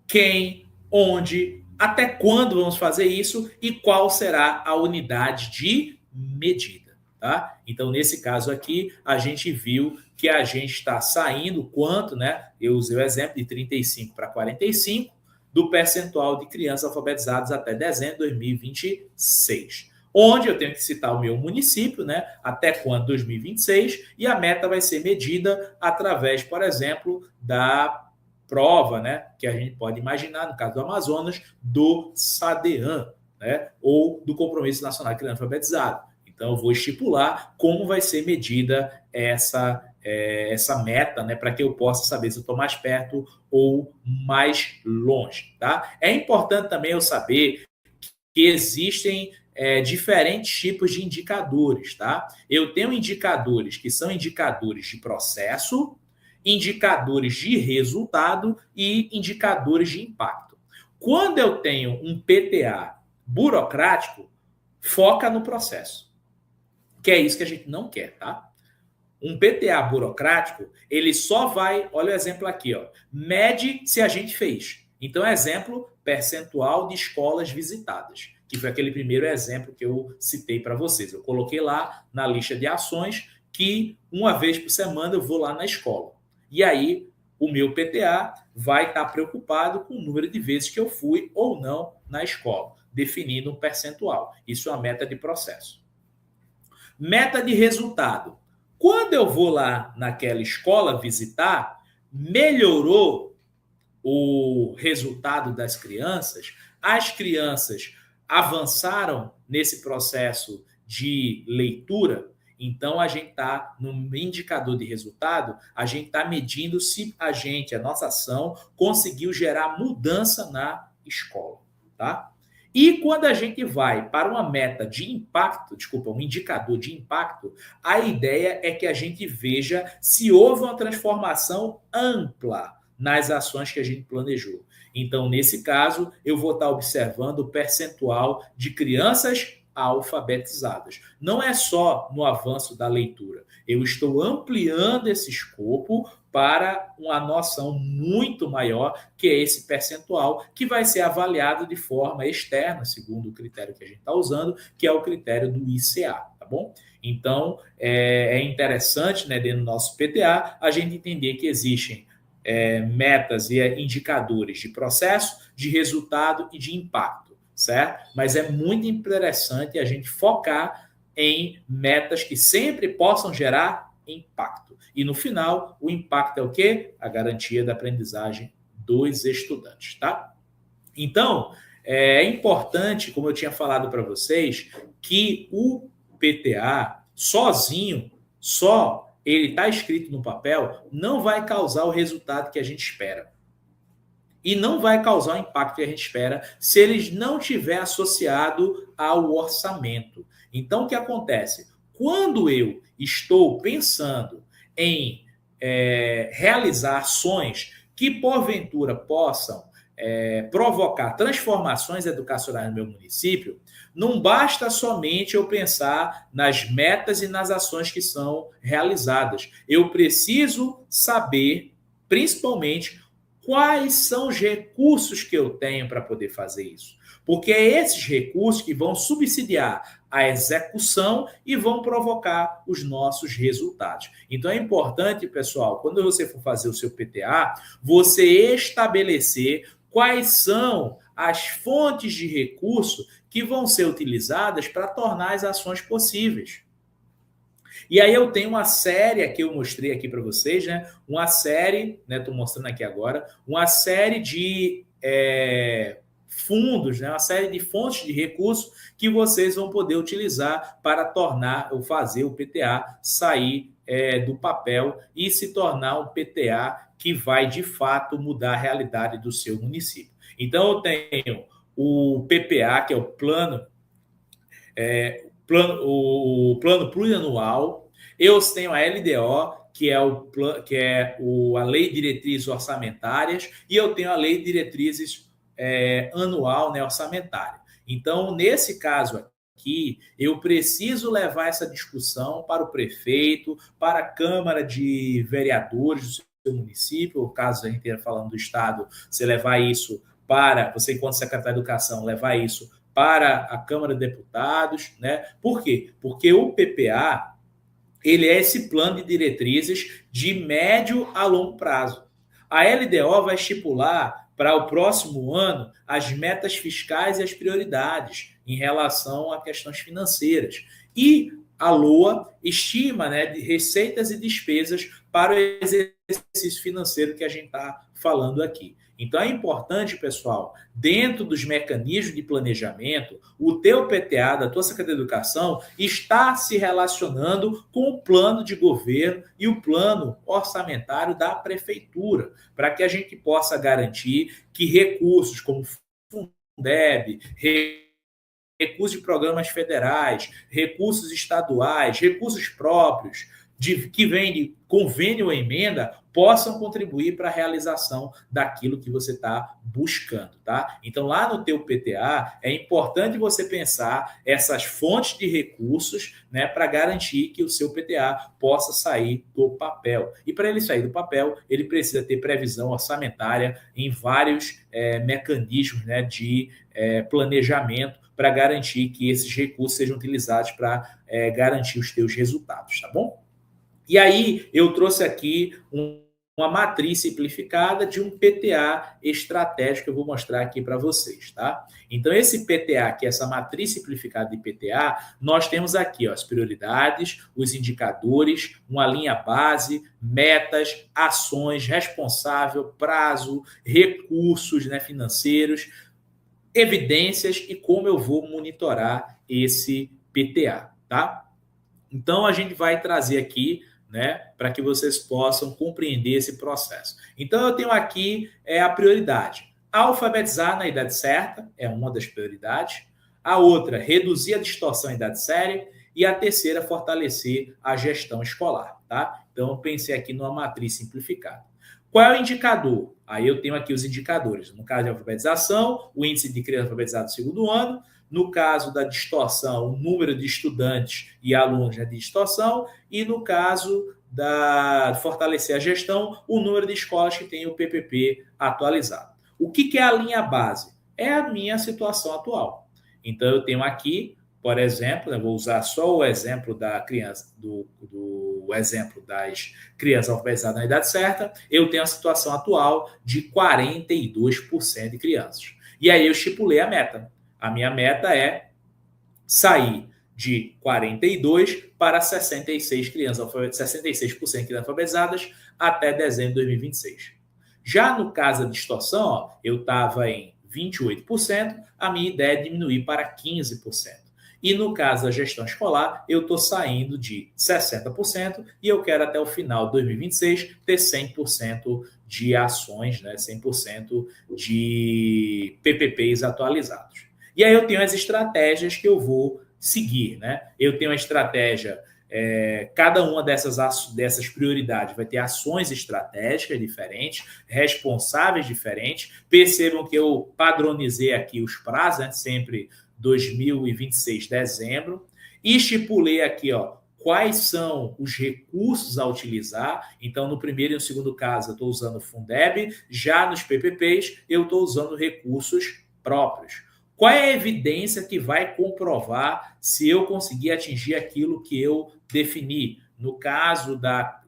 quem, onde, até quando vamos fazer isso e qual será a unidade de medida, tá? Então, nesse caso aqui, a gente viu que a gente está saindo quanto, né? Eu usei o exemplo de 35 para 45 do percentual de crianças alfabetizadas até dezembro de 2026. Onde eu tenho que citar o meu município, né? Até quando? 2026, e a meta vai ser medida através, por exemplo, da prova, né, que a gente pode imaginar, no caso do Amazonas, do SADEAN, né, ou do Compromisso Nacional de Criança Alfabetizada. Então, eu vou estipular como vai ser medida essa meta, né, para que eu possa saber se eu estou mais perto ou mais longe. Tá? É importante também eu saber que existem diferentes tipos de indicadores. Tá? Eu tenho indicadores que são indicadores de processo, indicadores de resultado e indicadores de impacto. Quando eu tenho um PTA burocrático, foca no processo, que é isso que a gente não quer, tá? Um PTA burocrático, ele só vai, olha o exemplo aqui, ó, mede se a gente fez. Então, exemplo, percentual de escolas visitadas, que foi aquele primeiro exemplo que eu citei para vocês. Eu coloquei lá na lista de ações que uma vez por semana eu vou lá na escola. E aí, o meu PTA vai estar preocupado com o número de vezes que eu fui ou não na escola, definindo um percentual. Isso é uma meta de processo. Meta de resultado. Quando eu vou lá naquela escola visitar, melhorou o resultado das crianças, as crianças avançaram nesse processo de leitura. Então, a gente está no indicador de resultado, a gente está medindo se a nossa ação, conseguiu gerar mudança na escola, tá? E quando a gente vai para uma meta de impacto, um indicador de impacto, a ideia é que a gente veja se houve uma transformação ampla nas ações que a gente planejou. Então, nesse caso, eu vou estar observando o percentual de crianças alfabetizadas. Não é só no avanço da leitura. Eu estou ampliando esse escopo para uma noção muito maior, que é esse percentual, que vai ser avaliado de forma externa, segundo o critério que a gente está usando, que é o critério do ICA, tá bom? Então, é interessante, né, dentro do nosso PTA, a gente entender que existem metas e indicadores de processo, de resultado e de impacto, certo? Mas é muito interessante a gente focar em metas que sempre possam gerar impacto. E no final, o impacto é o quê? A garantia da aprendizagem dos estudantes, tá? Então, é importante, como eu tinha falado para vocês, que o PTA sozinho, ele está escrito no papel, não vai causar o resultado que a gente espera. E não vai causar o impacto que a gente espera se ele não estiver associado ao orçamento. Então, o que acontece? Quando eu estou pensando em realizar ações que, porventura, possam provocar transformações educacionais no meu município, não basta somente eu pensar nas metas e nas ações que são realizadas. Eu preciso saber, principalmente, quais são os recursos que eu tenho para poder fazer isso. Porque é esses recursos que vão subsidiar a execução e vão provocar os nossos resultados. Então é importante, pessoal, quando você for fazer o seu PTA, você estabelecer quais são as fontes de recurso que vão ser utilizadas para tornar as ações possíveis. E aí eu tenho uma série que eu mostrei aqui para vocês, né? Uma série, né? Estou mostrando aqui agora, uma série de fundos, né? Uma série de fontes de recursos que vocês vão poder utilizar para tornar ou fazer o PTA sair do papel e se tornar um PTA que vai de fato mudar a realidade do seu município. Então eu tenho o PPA, que é o plano plurianual. Eu tenho a LDO, que é a Lei de Diretrizes Orçamentárias, e eu tenho a Lei de Diretrizes Anual, né, orçamentária. Então, nesse caso aqui, eu preciso levar essa discussão para o prefeito, para a Câmara de Vereadores do seu município, ou caso a gente esteja falando do Estado, você levar isso para, você enquanto secretário de Educação, levar isso para a Câmara de Deputados, né? Por quê? Porque o PPA, ele é esse plano de diretrizes de médio a longo prazo. A LDO vai estipular para o próximo ano as metas fiscais e as prioridades em relação a questões financeiras. E a LOA estima, né, de receitas e despesas para o exercício financeiro que a gente está falando aqui. Então é importante, pessoal, dentro dos mecanismos de planejamento, o teu PTA da tua Secretaria de Educação está se relacionando com o plano de governo e o plano orçamentário da prefeitura, para que a gente possa garantir que recursos como Fundeb, recursos de programas federais, recursos estaduais, recursos próprios, que vêm de convênio ou emenda, possam contribuir para a realização daquilo que você está buscando, tá? Então, lá no teu PTA, é importante você pensar essas fontes de recursos, né, para garantir que o seu PTA possa sair do papel. E para ele sair do papel, ele precisa ter previsão orçamentária em vários mecanismos, né, de planejamento para garantir que esses recursos sejam utilizados para garantir os teus resultados, tá bom? E aí eu trouxe aqui uma matriz simplificada de um PTA estratégico que eu vou mostrar aqui para vocês, tá? Então, esse PTA, que é essa matriz simplificada de PTA, nós temos aqui as prioridades, os indicadores, uma linha base, metas, ações, responsável, prazo, recursos, né, financeiros, evidências e como eu vou monitorar esse PTA, tá? Então, a gente vai trazer aqui, né, para que vocês possam compreender esse processo. Então, eu tenho aqui a prioridade. Alfabetizar na idade certa é uma das prioridades. A outra, reduzir a distorção em idade séria. E a terceira, fortalecer a gestão escolar, tá? Então, eu pensei aqui numa matriz simplificada. Qual é o indicador? Aí eu tenho aqui os indicadores. No caso de alfabetização, o índice de criança alfabetizada no segundo ano. No caso da distorção, o número de estudantes e alunos de distorção. E no caso da fortalecer a gestão, o número de escolas que tem o PPP atualizado. O que é a linha base? É a minha situação atual. Então, eu tenho aqui, por exemplo, eu vou usar só o exemplo da criança, do exemplo das crianças alfabetizadas na idade certa, eu tenho a situação atual de 42% de crianças. E aí eu estipulei a meta. A minha meta é sair de 42 para 66% de crianças alfabetizadas até dezembro de 2026. Já no caso da distorção, ó, eu estava em 28%, a minha ideia é diminuir para 15%. E no caso da gestão escolar, eu estou saindo de 60% e eu quero até o final de 2026 ter 100% de ações, né, 100% de PPPs atualizados. E aí eu tenho as estratégias que eu vou seguir, né? Eu tenho a estratégia cada uma dessas prioridades vai ter ações estratégicas diferentes, responsáveis diferentes. Percebam que eu padronizei aqui os prazos, né? Sempre 2026, dezembro, e estipulei aqui, quais são os recursos a utilizar. Então, no primeiro e no segundo caso, eu estou usando o Fundeb, já nos PPPs, eu estou usando recursos próprios. Qual é a evidência que vai comprovar se eu conseguir atingir aquilo que eu defini? No caso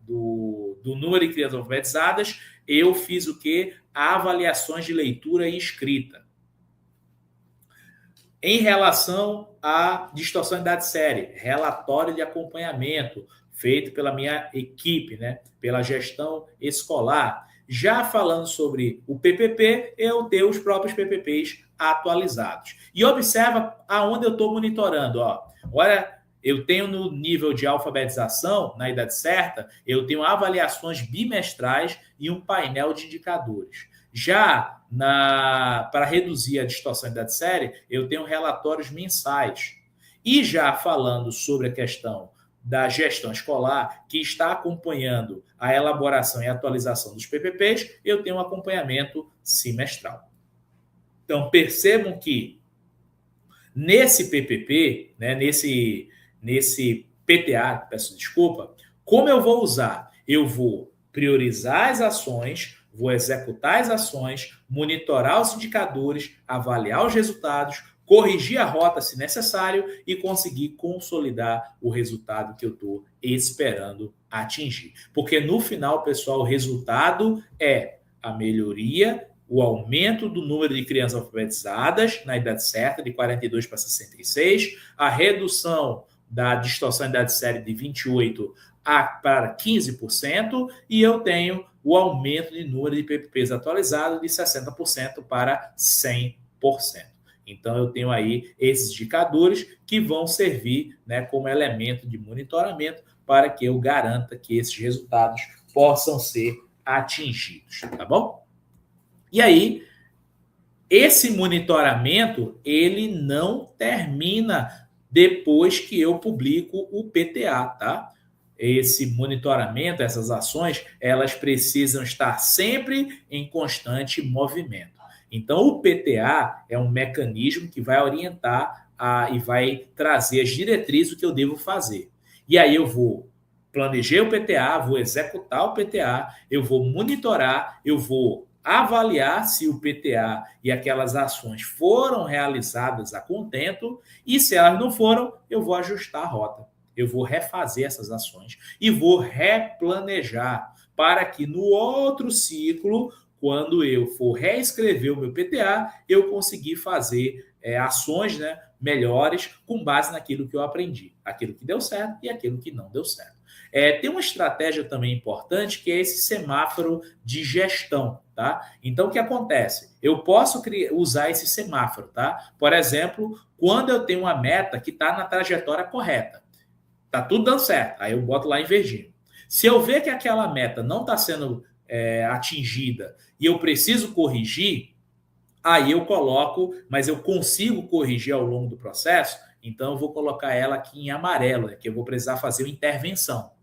do número de crianças alfabetizadas, eu fiz o quê? Avaliações de leitura e escrita. Em relação à distorção de idade série, relatório de acompanhamento feito pela minha equipe, né? Pela gestão escolar. Já falando sobre o PPP, eu tenho os próprios PPPs atualizados. E observa aonde eu estou monitorando. Olha, eu tenho no nível de alfabetização, na idade certa, eu tenho avaliações bimestrais e um painel de indicadores. Já para reduzir a distorção de idade série, eu tenho relatórios mensais. E já falando sobre a questão da gestão escolar, que está acompanhando a elaboração e atualização dos PPPs, eu tenho um acompanhamento semestral. Então, percebam que nesse PPP, né, nesse PTA, peço desculpa, como eu vou usar? Eu vou priorizar as ações, vou executar as ações, monitorar os indicadores, avaliar os resultados, corrigir a rota se necessário e conseguir consolidar o resultado que eu estou esperando atingir. Porque no final, pessoal, o resultado é a melhoria, o aumento do número de crianças alfabetizadas na idade certa, de 42 para 66, a redução da distorção de idade série de 28 para 15%, e eu tenho o aumento de número de PPPs atualizados de 60% para 100%. Então, eu tenho aí esses indicadores que vão servir, né, como elemento de monitoramento para que eu garanta que esses resultados possam ser atingidos, tá bom? E aí, esse monitoramento, ele não termina depois que eu publico o PTA, tá? Esse monitoramento, essas ações, elas precisam estar sempre em constante movimento. Então, o PTA é um mecanismo que vai orientar e vai trazer as diretrizes do que eu devo fazer. E aí eu vou planejar o PTA, vou executar o PTA, eu vou monitorar, eu vou avaliar se o PTA e aquelas ações foram realizadas a contento, e se elas não foram, eu vou ajustar a rota. Eu vou refazer essas ações e vou replanejar para que no outro ciclo, quando eu for reescrever o meu PTA, eu conseguir fazer ações, né, melhores com base naquilo que eu aprendi, aquilo que deu certo e aquilo que não deu certo. Tem uma estratégia também importante que é esse semáforo de gestão, tá? Então, o que acontece? Eu posso usar esse semáforo, tá? Por exemplo, quando eu tenho uma meta que está na trajetória correta, tá tudo dando certo, aí eu boto lá em verdinho. Se eu ver que aquela meta não está sendo atingida e eu preciso corrigir, aí eu coloco, mas eu consigo corrigir ao longo do processo, então eu vou colocar ela aqui em amarelo, que eu vou precisar fazer uma intervenção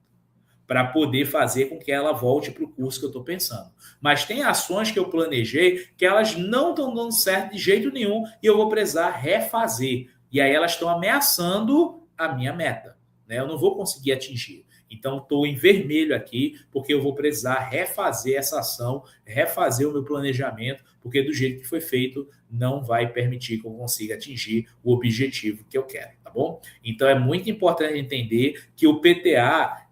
para poder fazer com que ela volte para o curso que eu estou pensando. Mas tem ações que eu planejei que elas não estão dando certo de jeito nenhum e eu vou precisar refazer. E aí elas estão ameaçando a minha meta, né? Eu não vou conseguir atingir. Então, estou em vermelho aqui, porque eu vou precisar refazer essa ação, refazer o meu planejamento, porque do jeito que foi feito, não vai permitir que eu consiga atingir o objetivo que eu quero, tá bom? Então, é muito importante entender que o PTA,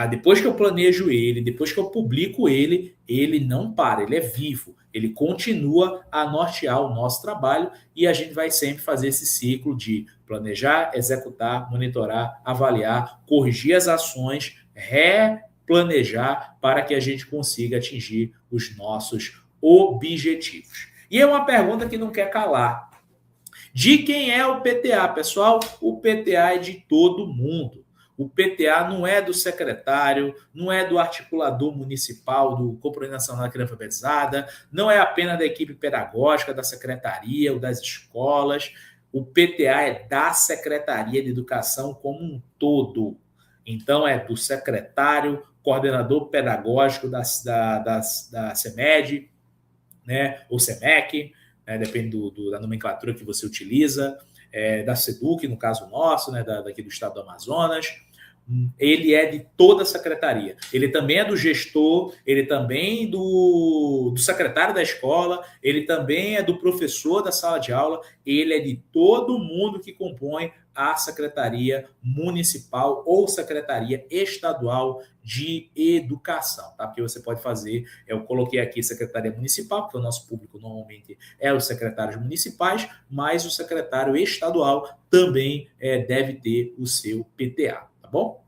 depois que eu planejo ele, depois que eu publico ele não para, ele é vivo, ele continua a nortear o nosso trabalho e a gente vai sempre fazer esse ciclo de planejar, executar, monitorar, avaliar, corrigir as ações, replanejar para que a gente consiga atingir os nossos objetivos. E é uma pergunta que não quer calar. De quem é o PTA, pessoal? O PTA é de todo mundo. O PTA não é do secretário, não é do articulador municipal, do Compromisso Nacional da Criança Alfabetizada, não é apenas da equipe pedagógica, da secretaria ou das escolas. o PTA é da Secretaria de Educação como um todo. Então, é do secretário, coordenador pedagógico da CEMED, né, ou SEMEC, né, depende da nomenclatura que você utiliza, da SEDUC, no caso nosso, né, daqui do estado do Amazonas. Ele é de toda a secretaria. Ele também é do gestor, ele também do secretário da escola, ele também é do professor da sala de aula, ele é de todo mundo que compõe a secretaria municipal ou secretaria estadual de educação, tá? Porque você pode fazer, eu coloquei aqui secretaria municipal, porque o nosso público normalmente é os secretários municipais, mas o secretário estadual também deve ter o seu PTA. Tá bom?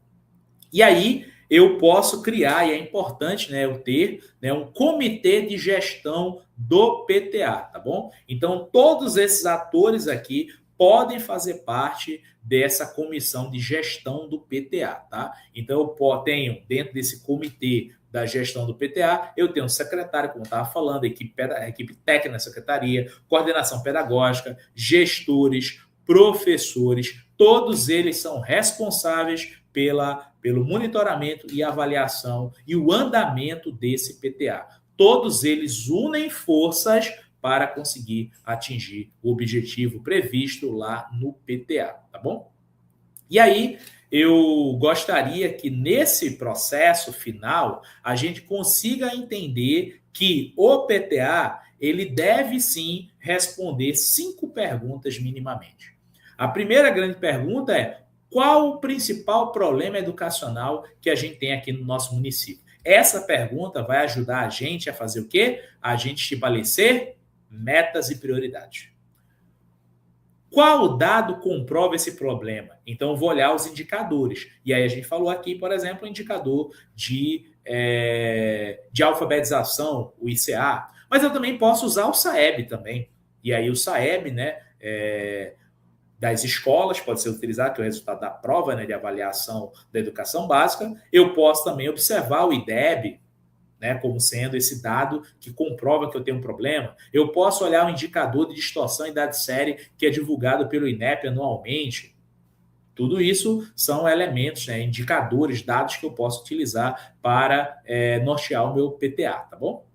E aí eu posso criar, e é importante, né, eu ter, né, um comitê de gestão do PTA, tá bom? Então, todos esses atores aqui podem fazer parte dessa comissão de gestão do PTA, tá? Então, eu tenho, dentro desse comitê da gestão do PTA, eu tenho um secretário, como eu estava falando, equipe técnica da secretaria, coordenação pedagógica, gestores, professores, todos eles são responsáveis pelo monitoramento e avaliação e o andamento desse PTA. Todos eles unem forças para conseguir atingir o objetivo previsto lá no PTA, tá bom? E aí, eu gostaria que nesse processo final a gente consiga entender que o PTA ele deve sim responder 5 perguntas minimamente. A primeira grande pergunta é: qual o principal problema educacional que a gente tem aqui no nosso município? Essa pergunta vai ajudar a gente a fazer o quê? A gente estabelecer metas e prioridades. Qual dado comprova esse problema? Então, eu vou olhar os indicadores. E aí a gente falou aqui, por exemplo, o indicador de alfabetização, o ICA. Mas eu também posso usar o SAEB também. E aí o SAEB, né, das escolas, pode ser utilizado, que é o resultado da prova, né, de avaliação da educação básica. Eu posso também observar o IDEB, né, como sendo esse dado que comprova que eu tenho um problema. Eu posso olhar o indicador de distorção em idade série que é divulgado pelo INEP anualmente. Tudo isso são elementos, né, indicadores, dados que eu posso utilizar para nortear o meu PTA, tá bom?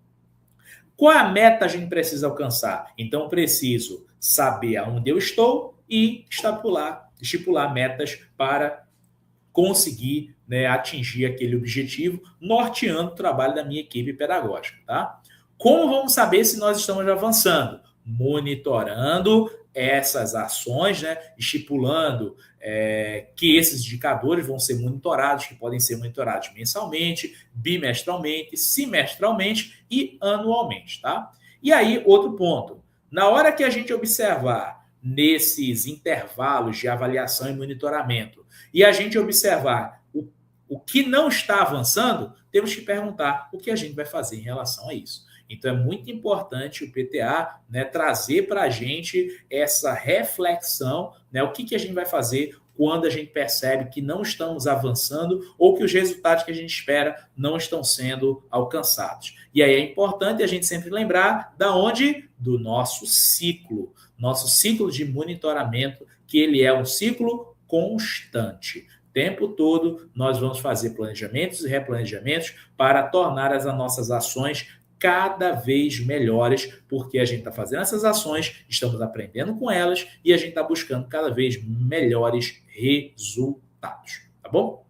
Qual a meta a gente precisa alcançar? Então, preciso saber aonde eu estou e estipular metas para conseguir, né, atingir aquele objetivo, norteando o trabalho da minha equipe pedagógica, tá? Como vamos saber se nós estamos avançando? Monitorando essas ações, né, estipulando que esses indicadores vão ser monitorados, que podem ser monitorados mensalmente, bimestralmente, semestralmente e anualmente, tá? E aí, outro ponto, na hora que a gente observar nesses intervalos de avaliação e monitoramento, e a gente observar o que não está avançando, temos que perguntar o que a gente vai fazer em relação a isso. Então, é muito importante o PTA, né, trazer para a gente essa reflexão, né, o que a gente vai fazer quando a gente percebe que não estamos avançando ou que os resultados que a gente espera não estão sendo alcançados. E aí é importante a gente sempre lembrar da onde? Do nosso ciclo de monitoramento, que ele é um ciclo constante. O tempo todo nós vamos fazer planejamentos e replanejamentos para tornar as nossas ações cada vez melhores, porque a gente está fazendo essas ações, estamos aprendendo com elas e a gente está buscando cada vez melhores resultados, tá bom?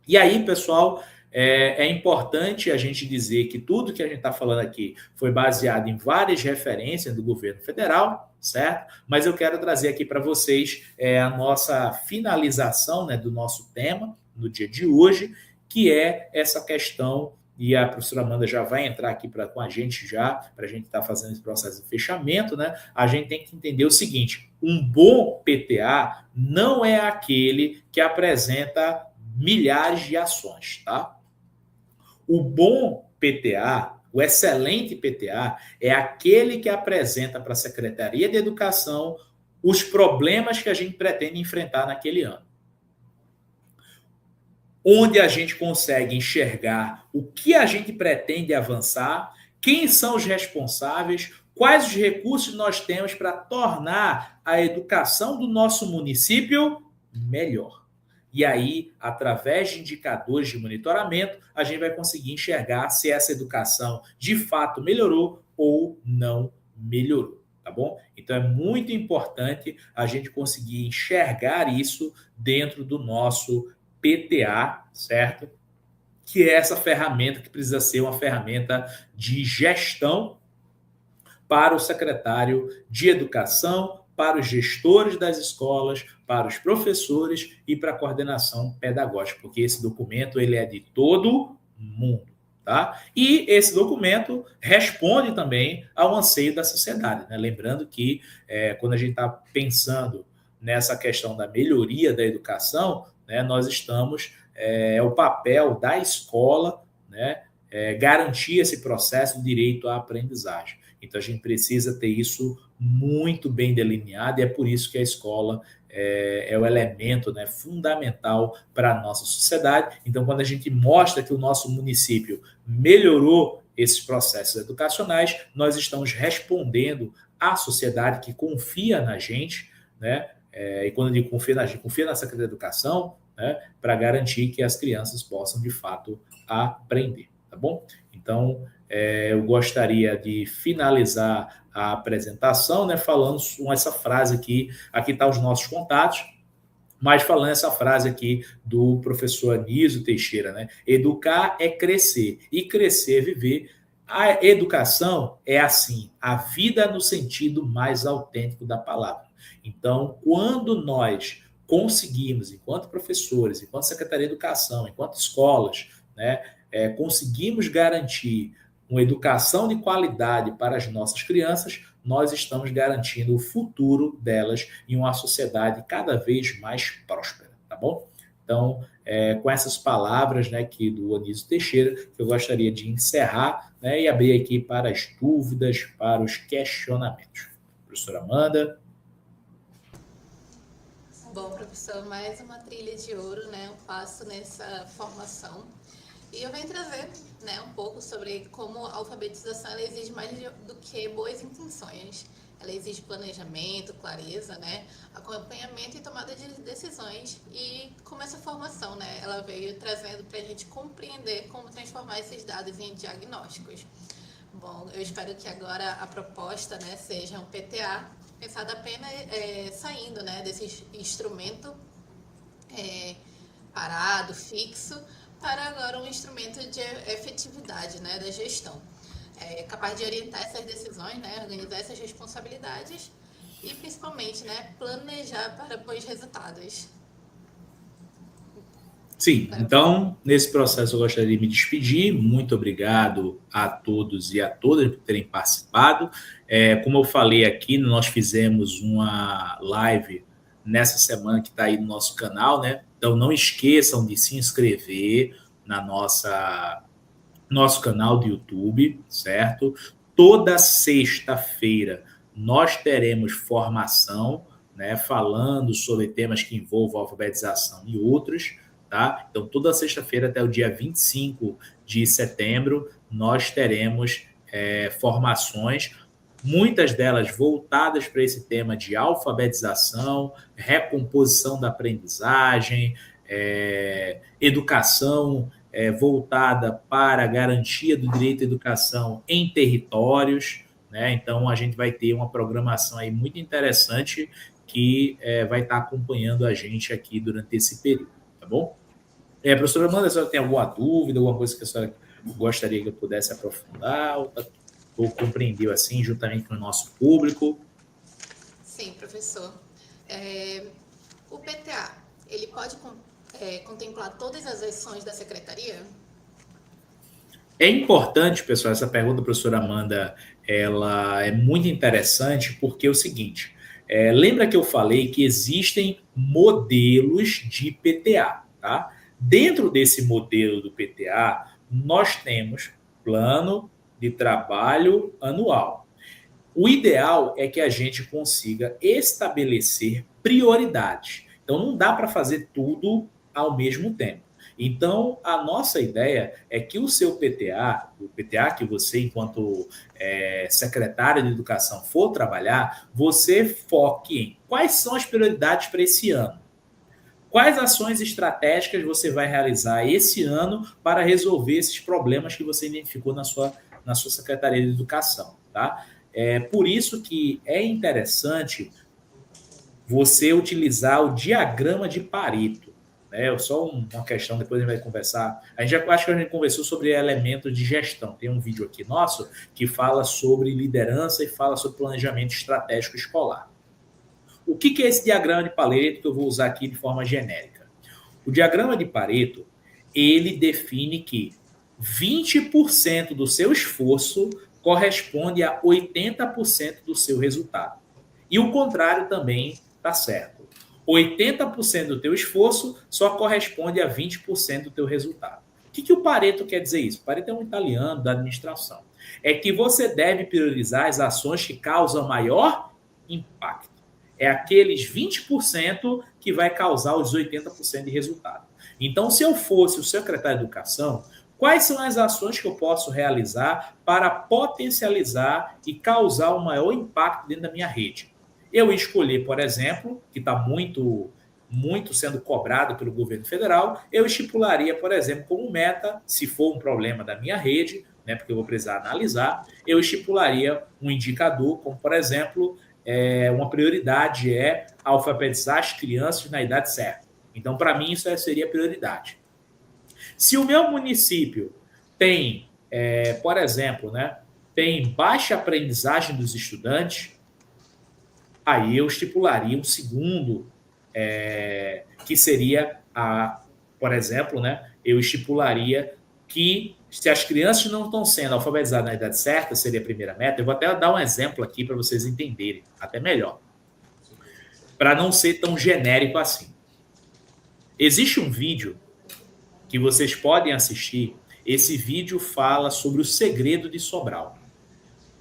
E aí, pessoal, é importante a gente dizer que tudo que a gente está falando aqui foi baseado em várias referências do governo federal, certo? Mas eu quero trazer aqui para vocês a nossa finalização, né, do nosso tema no dia de hoje, que é essa questão, e a professora Amanda já vai entrar aqui com a gente já, para a gente estar fazendo esse processo de fechamento, né? A gente tem que entender o seguinte: um bom PTA não é aquele que apresenta milhares de ações, tá? O bom PTA, o excelente PTA, é aquele que apresenta para a Secretaria de Educação os problemas que a gente pretende enfrentar naquele ano. Onde a gente consegue enxergar o que a gente pretende avançar, quem são os responsáveis, quais os recursos nós temos para tornar a educação do nosso município melhor. E aí, através de indicadores de monitoramento, a gente vai conseguir enxergar se essa educação de fato melhorou ou não melhorou, tá bom? Então é muito importante a gente conseguir enxergar isso dentro do nosso PTA, certo? Que é essa ferramenta que precisa ser uma ferramenta de gestão para o secretário de Educação, para os gestores das escolas, para os professores e para a coordenação pedagógica, porque esse documento ele é de todo mundo, tá? E esse documento responde também ao anseio da sociedade, né? Lembrando que quando a gente está pensando nessa questão da melhoria da educação, né, nós estamos o papel da escola, né, garantir esse processo de direito à aprendizagem. Então, a gente precisa ter isso muito bem delineado e é por isso que a escola é o elemento, né, fundamental para a nossa sociedade. Então, quando a gente mostra que o nosso município melhorou esses processos educacionais, nós estamos respondendo à sociedade que confia na gente, né? E quando a gente confia na gente, confia na Secretaria de Educação, né, para garantir que as crianças possam, de fato, aprender, tá bom? Então, eu gostaria de finalizar a apresentação, né, falando com essa frase aqui está os nossos contatos, mas falando essa frase aqui do professor Anísio Teixeira, né? Educar é crescer, e crescer é viver. A educação é assim, a vida no sentido mais autêntico da palavra. Então, quando nós conseguimos, enquanto professores, enquanto Secretaria de Educação, enquanto escolas, né, conseguimos garantir uma educação de qualidade para as nossas crianças, nós estamos garantindo o futuro delas em uma sociedade cada vez mais próspera, tá bom? Então, com essas palavras, né, aqui do Anísio Teixeira, eu gostaria de encerrar, né, e abrir aqui para as dúvidas, para os questionamentos. Professora Amanda. Bom, professor, mais uma trilha de ouro, né? Eu passo nessa formação. E eu venho trazer, né, um pouco sobre como a alfabetização ela exige mais do que boas intenções. Ela exige planejamento, clareza, né, acompanhamento e tomada de decisões. E como essa formação, né, ela veio trazendo para a gente compreender como transformar esses dados em diagnósticos. Bom, eu espero que agora a proposta, né, seja um PTA pensado apenas saindo, né, desse instrumento parado, fixo, para agora um instrumento de efetividade, né, da gestão. Capaz de orientar essas decisões, né, organizar essas responsabilidades e, principalmente, né, planejar para bons resultados. Sim, então, nesse processo eu gostaria de me despedir. Muito obrigado a todos e a todas por terem participado. Como eu falei aqui, nós fizemos uma live nessa semana que está aí no nosso canal, né? Então, não esqueçam de se inscrever na nosso canal do YouTube, certo? Toda sexta-feira nós teremos formação, né, falando sobre temas que envolvam alfabetização e outros, tá? Então, toda sexta-feira até o dia 25 de setembro, nós teremos formações, muitas delas voltadas para esse tema de alfabetização, recomposição da aprendizagem, educação voltada para a garantia do direito à educação em territórios, né? Então, a gente vai ter uma programação aí muito interessante que vai estar acompanhando a gente aqui durante esse período, tá bom? Professora Amanda, a senhora tem alguma dúvida, alguma coisa que a senhora gostaria que eu pudesse aprofundar ou compreendeu assim, juntamente com o nosso público? Sim, professor. O PTA, ele pode contemplar todas as ações da secretaria? É importante, pessoal, essa pergunta da professora Amanda, ela é muito interessante porque é o seguinte, lembra que eu falei que existem modelos de PTA, tá? Dentro desse modelo do PTA, nós temos plano de trabalho anual. O ideal é que a gente consiga estabelecer prioridades. Então, não dá para fazer tudo ao mesmo tempo. Então, a nossa ideia é que o seu PTA, o PTA que você, enquanto secretário de Educação, for trabalhar, você foque em quais são as prioridades para esse ano. Quais ações estratégicas você vai realizar esse ano para resolver esses problemas que você identificou na sua Secretaria de Educação, tá? É por isso que é interessante você utilizar o diagrama de Pareto, né? Só uma questão, depois a gente vai conversar. Acho que a gente conversou sobre elementos de gestão. Tem um vídeo aqui nosso que fala sobre liderança e fala sobre planejamento estratégico escolar. O que é esse diagrama de Pareto que eu vou usar aqui de forma genérica? O diagrama de Pareto, ele define que 20% do seu esforço corresponde a 80% do seu resultado. E o contrário também está certo. 80% do teu esforço só corresponde a 20% do teu resultado. O que o Pareto quer dizer isso? O Pareto é um italiano da administração. É que você deve priorizar as ações que causam maior impacto. É aqueles 20% que vai causar os 80% de resultado. Então, se eu fosse o secretário de Educação, quais são as ações que eu posso realizar para potencializar e causar o maior impacto dentro da minha rede? Eu escolhi, por exemplo, que está muito sendo cobrado pelo governo federal, eu estipularia, por exemplo, como meta, se for um problema da minha rede, né, porque eu vou precisar analisar, eu estipularia um indicador, como, por exemplo, uma prioridade é alfabetizar as crianças na idade certa. Então, para mim, isso seria prioridade. Se o meu município tem, por exemplo, né, tem baixa aprendizagem dos estudantes, aí eu estipularia um segundo, que seria, por exemplo, né, eu estipularia que se as crianças não estão sendo alfabetizadas na idade certa, seria a primeira meta. Eu vou até dar um exemplo aqui para vocês entenderem, até melhor, para não ser tão genérico assim. Existe um vídeo que vocês podem assistir. Esse vídeo fala sobre o segredo de Sobral.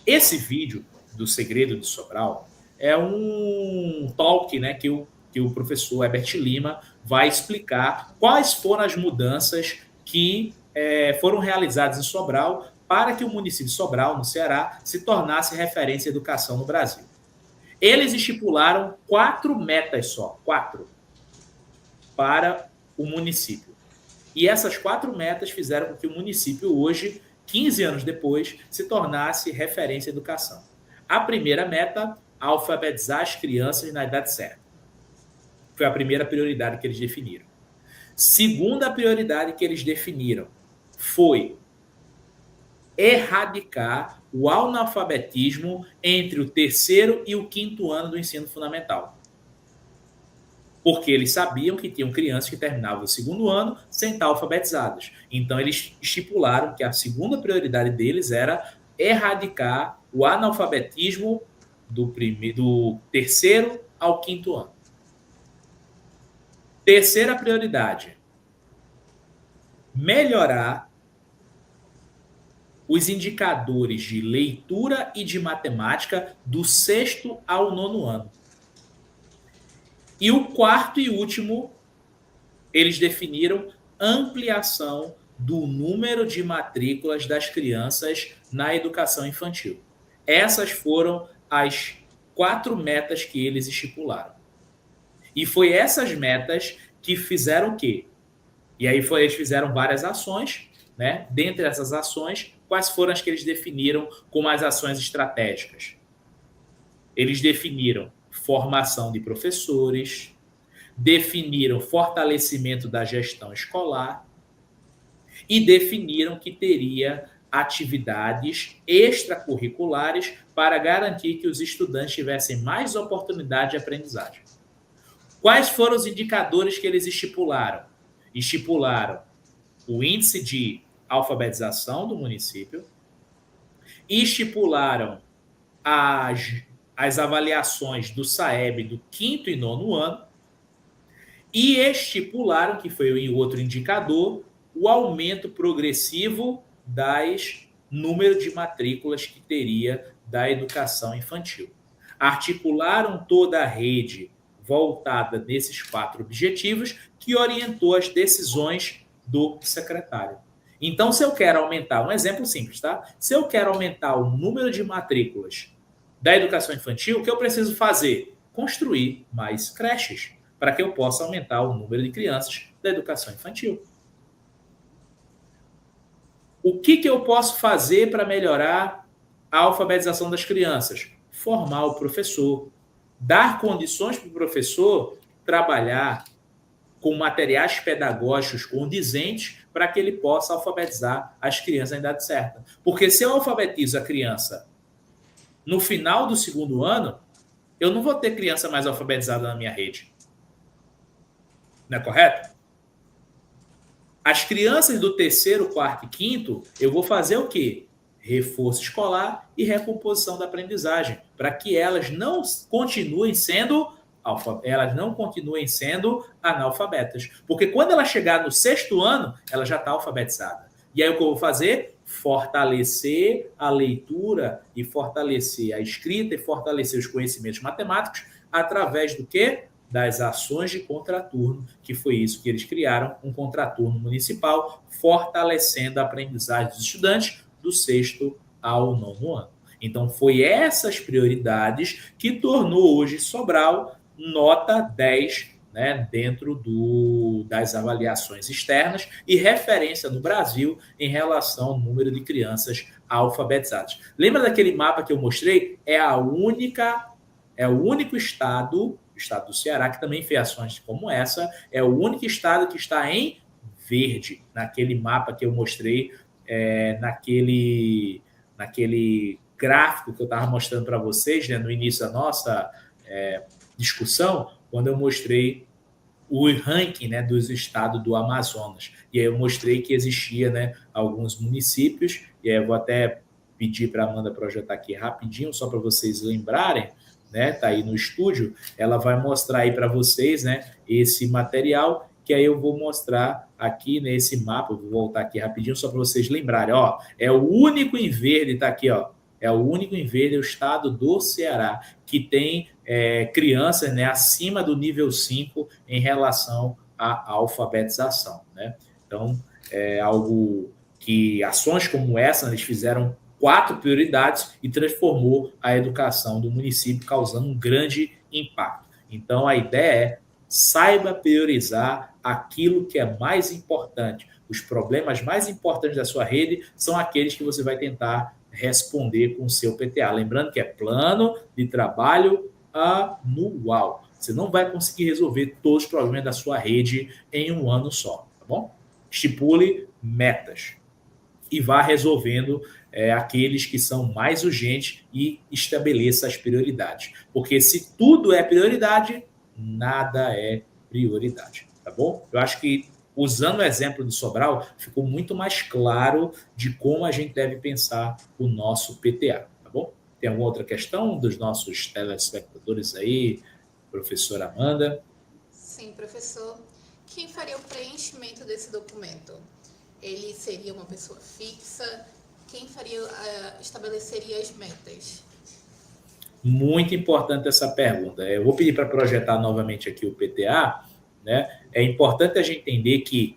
Esse vídeo do segredo de Sobral é um talk, né, que o professor Herbert Lima vai explicar quais foram as mudanças que foram realizadas em Sobral para que o município de Sobral, no Ceará, se tornasse referência em educação no Brasil. Eles estipularam 4 metas só, 4, para o município. E essas 4 metas fizeram com que o município hoje, 15 anos depois, se tornasse referência em educação. A primeira meta, alfabetizar as crianças na idade certa. Foi a primeira prioridade que eles definiram. Segunda prioridade que eles definiram foi erradicar o analfabetismo entre o 3º e o 5º ano do ensino fundamental. Porque eles sabiam que tinham crianças que terminavam o 2º ano sem estar alfabetizadas. Então, eles estipularam que a segunda prioridade deles era erradicar o analfabetismo do 3º ao 5º ano. Terceira prioridade, melhorar os indicadores de leitura e de matemática do 6º ao 9º ano. E o 4º e último, eles definiram ampliação do número de matrículas das crianças na educação infantil. Essas foram as 4 metas que eles estipularam. E foi essas metas que fizeram o quê? E aí eles fizeram várias ações, né? Dentre essas ações, quais foram as que eles definiram como as ações estratégicas? Eles definiram formação de professores, definiram fortalecimento da gestão escolar e definiram que teria atividades extracurriculares para garantir que os estudantes tivessem mais oportunidade de aprendizagem. Quais foram os indicadores que eles estipularam? Estipularam o índice de alfabetização do município, estipularam as avaliações do SAEB do 5º e 9º ano e estipularam, que foi o outro indicador, o aumento progressivo das número de matrículas que teria da educação infantil. Articularam toda a rede voltada nesses 4 objetivos que orientou as decisões do secretário. Então, se eu quero aumentar, um exemplo simples, tá? Se eu quero aumentar o número de matrículas da educação infantil, o que eu preciso fazer? Construir mais creches, para que eu possa aumentar o número de crianças da educação infantil. O que eu posso fazer para melhorar a alfabetização das crianças? Formar o professor, dar condições para o professor trabalhar com materiais pedagógicos condizentes para que ele possa alfabetizar as crianças na idade certa. Porque se eu alfabetizo a criança no final do segundo ano, eu não vou ter criança mais alfabetizada na minha rede. Não é correto? As crianças do terceiro, quarto e quinto, eu vou fazer o quê? Reforço escolar e recomposição da aprendizagem, para que elas não continuem sendo analfabetas. Porque quando ela chegar no sexto ano, ela já está alfabetizada. E aí o que eu vou fazer? Fortalecer a leitura e fortalecer a escrita e fortalecer os conhecimentos matemáticos através do quê? Das ações de contraturno, que foi isso que eles criaram, um contraturno municipal, fortalecendo a aprendizagem dos estudantes do sexto ao nono ano. Então, foi essas prioridades que tornou hoje Sobral nota 10, né, dentro das avaliações externas e referência no Brasil em relação ao número de crianças alfabetizadas. Lembra daquele mapa que eu mostrei? É o único estado do Ceará, que também fez ações como essa, é o único estado que está em verde, naquele mapa que eu mostrei, naquele gráfico que eu estava mostrando para vocês, né, no início da nossa discussão, quando eu mostrei o ranking, né, dos estados do Amazonas. E aí eu mostrei que existia, né, alguns municípios, e aí eu vou até pedir para a Amanda projetar aqui rapidinho, só para vocês lembrarem, né, tá aí no estúdio, ela vai mostrar aí para vocês, né, esse material, que aí eu vou mostrar aqui nesse mapa, eu vou voltar aqui rapidinho só para vocês lembrarem, ó, é o único em verde, tá aqui, ó, é o único em verde, é o estado do Ceará, que tem crianças, né, acima do nível 5 em relação à alfabetização, né? Então, é algo que ações como essa, eles fizeram 4 prioridades e transformou a educação do município, causando um grande impacto. Então, a ideia é saiba priorizar aquilo que é mais importante. Os problemas mais importantes da sua rede são aqueles que você vai tentar responder com o seu PTA. Lembrando que é plano de trabalho anual. Você não vai conseguir resolver todos os problemas da sua rede em um ano só, tá bom? Estipule metas e vá resolvendo aqueles que são mais urgentes e estabeleça as prioridades. Porque se tudo é prioridade, nada é prioridade, tá bom? Eu acho que, usando o exemplo de Sobral, ficou muito mais claro de como a gente deve pensar o nosso PTA, tá bom? Tem alguma outra questão dos nossos telespectadores aí, professora Amanda? Sim, professor. Quem faria o preenchimento desse documento? Ele seria uma pessoa fixa? Quem estabeleceria as metas? Muito importante essa pergunta. Eu vou pedir para projetar novamente aqui o PTA, né? É importante a gente entender que,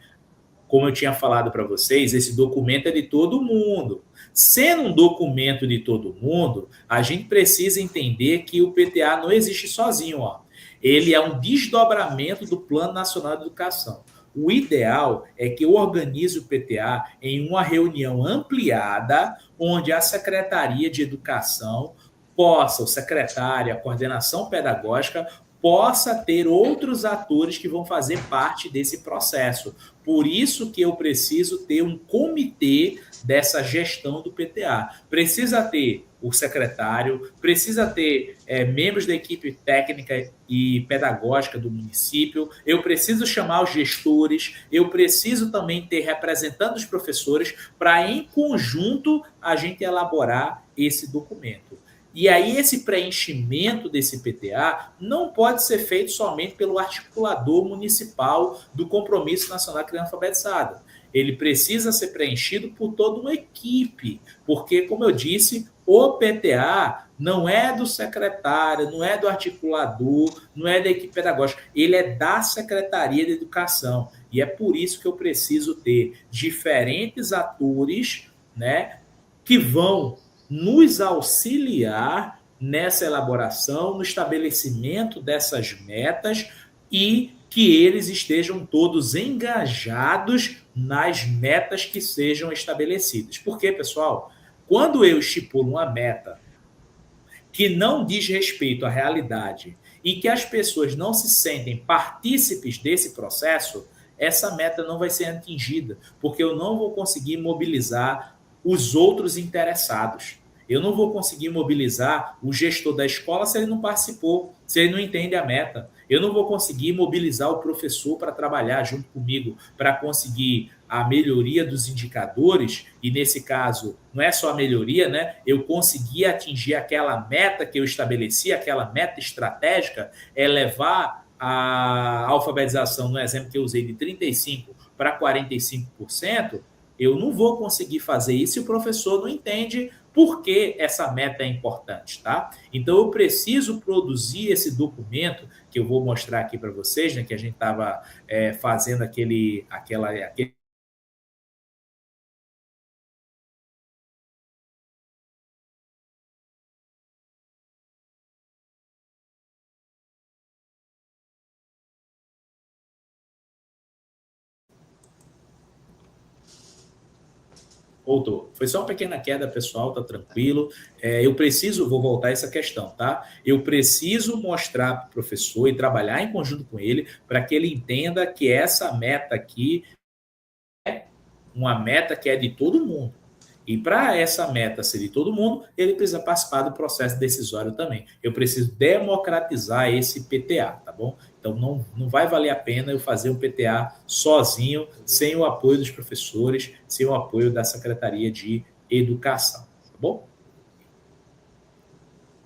como eu tinha falado para vocês, esse documento é de todo mundo. Sendo um documento de todo mundo, a gente precisa entender que o PTA não existe sozinho, ó. Ele é um desdobramento do Plano Nacional de Educação. O ideal é que eu organize o PTA em uma reunião ampliada, onde a Secretaria de Educação possa, o secretário, a coordenação pedagógica, possa ter outros atores que vão fazer parte desse processo. Por isso que eu preciso ter um comitê dessa gestão do PTA. Precisa ter o secretário, precisa ter membros da equipe técnica e pedagógica do município, eu preciso chamar os gestores, eu preciso também ter representantes dos professores para, em conjunto, a gente elaborar esse documento. E aí esse preenchimento desse PTA não pode ser feito somente pelo articulador municipal do Compromisso Nacional de Criança Alfabetizada. Ele precisa ser preenchido por toda uma equipe, porque, como eu disse, o PTA não é do secretário, não é do articulador, não é da equipe pedagógica, ele é da Secretaria de Educação. E é por isso que eu preciso ter diferentes atores, né, que vão nos auxiliar nessa elaboração, no estabelecimento dessas metas e que eles estejam todos engajados nas metas que sejam estabelecidas. Porque, pessoal, quando eu estipulo uma meta que não diz respeito à realidade e que as pessoas não se sentem partícipes desse processo, essa meta não vai ser atingida, porque eu não vou conseguir mobilizar os outros interessados. Eu não vou conseguir mobilizar o gestor da escola se ele não participou, se ele não entende a meta. Eu não vou conseguir mobilizar o professor para trabalhar junto comigo, para conseguir a melhoria dos indicadores, e nesse caso, não é só a melhoria, né? Eu consegui atingir aquela meta que eu estabeleci, aquela meta estratégica, é levar a alfabetização, no exemplo que eu usei, de 35% para 45%, eu não vou conseguir fazer isso se o professor não entende por que essa meta é importante, tá? Então eu preciso produzir esse documento que eu vou mostrar aqui para vocês, né? Que a gente estava fazendo aquele Voltou. Foi só uma pequena queda, pessoal, tá tranquilo. Eu preciso, vou voltar a essa questão, tá? Eu preciso mostrar para o professor e trabalhar em conjunto com ele para que ele entenda que essa meta aqui uma meta que é de todo mundo. E para essa meta ser de todo mundo, ele precisa participar do processo decisório também. Eu preciso democratizar esse PTA, tá bom? Então não vai valer a pena eu fazer um PTA sozinho, sem o apoio dos professores, sem o apoio da Secretaria de Educação, tá bom?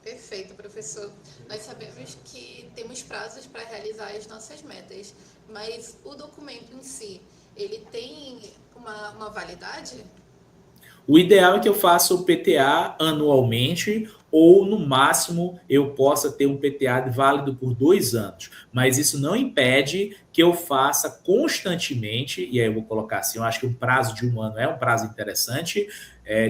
Perfeito, professor. Nós sabemos que temos prazos para realizar as nossas metas, mas o documento em si, ele tem uma validade? O ideal é que eu faça o PTA anualmente ou, no máximo, eu possa ter um PTA válido por 2 anos. Mas isso não impede que eu faça constantemente, e aí eu vou colocar assim, eu acho que um prazo de 1 ano é um prazo interessante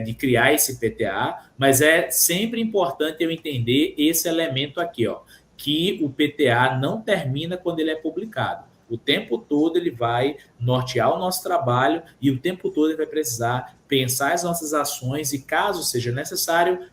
de criar esse PTA, mas é sempre importante eu entender esse elemento aqui, ó, que o PTA não termina quando ele é publicado. O tempo todo ele vai nortear o nosso trabalho e o tempo todo ele vai precisar pensar as nossas ações e, caso seja necessário,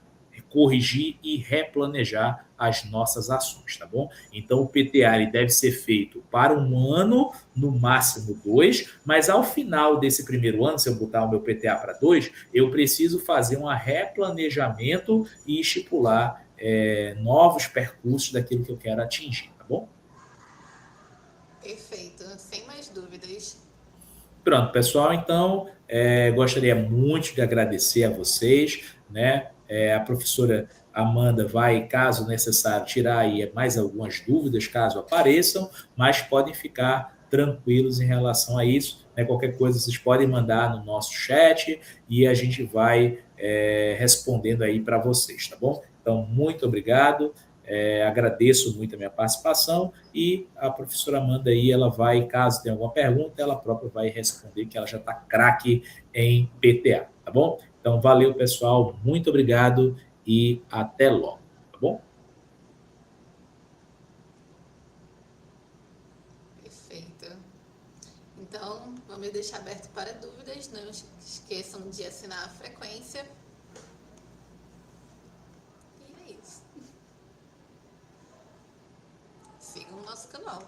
corrigir e replanejar as nossas ações, tá bom? Então o PTA ele deve ser feito para 1 ano, no máximo 2, mas ao final desse primeiro ano, se eu botar o meu PTA para 2, eu preciso fazer um replanejamento e estipular novos percursos daquilo que eu quero atingir, tá bom? Perfeito, sem mais dúvidas. Pronto, pessoal, então gostaria muito de agradecer a vocês, né? A professora Amanda vai, caso necessário, tirar aí mais algumas dúvidas, caso apareçam, mas podem ficar tranquilos em relação a isso, né? Qualquer coisa vocês podem mandar no nosso chat e a gente vai respondendo aí para vocês, tá bom? Então, muito obrigado. Agradeço muito a minha participação e a professora Amanda aí, ela vai, caso tenha alguma pergunta, ela própria vai responder, que ela já está craque em PTA, tá bom? Então, valeu, pessoal, muito obrigado e até logo, tá bom? Perfeito. Então, vamos deixar aberto para dúvidas. Não esqueçam de assinar a frequência. E é isso. Sigam o nosso canal.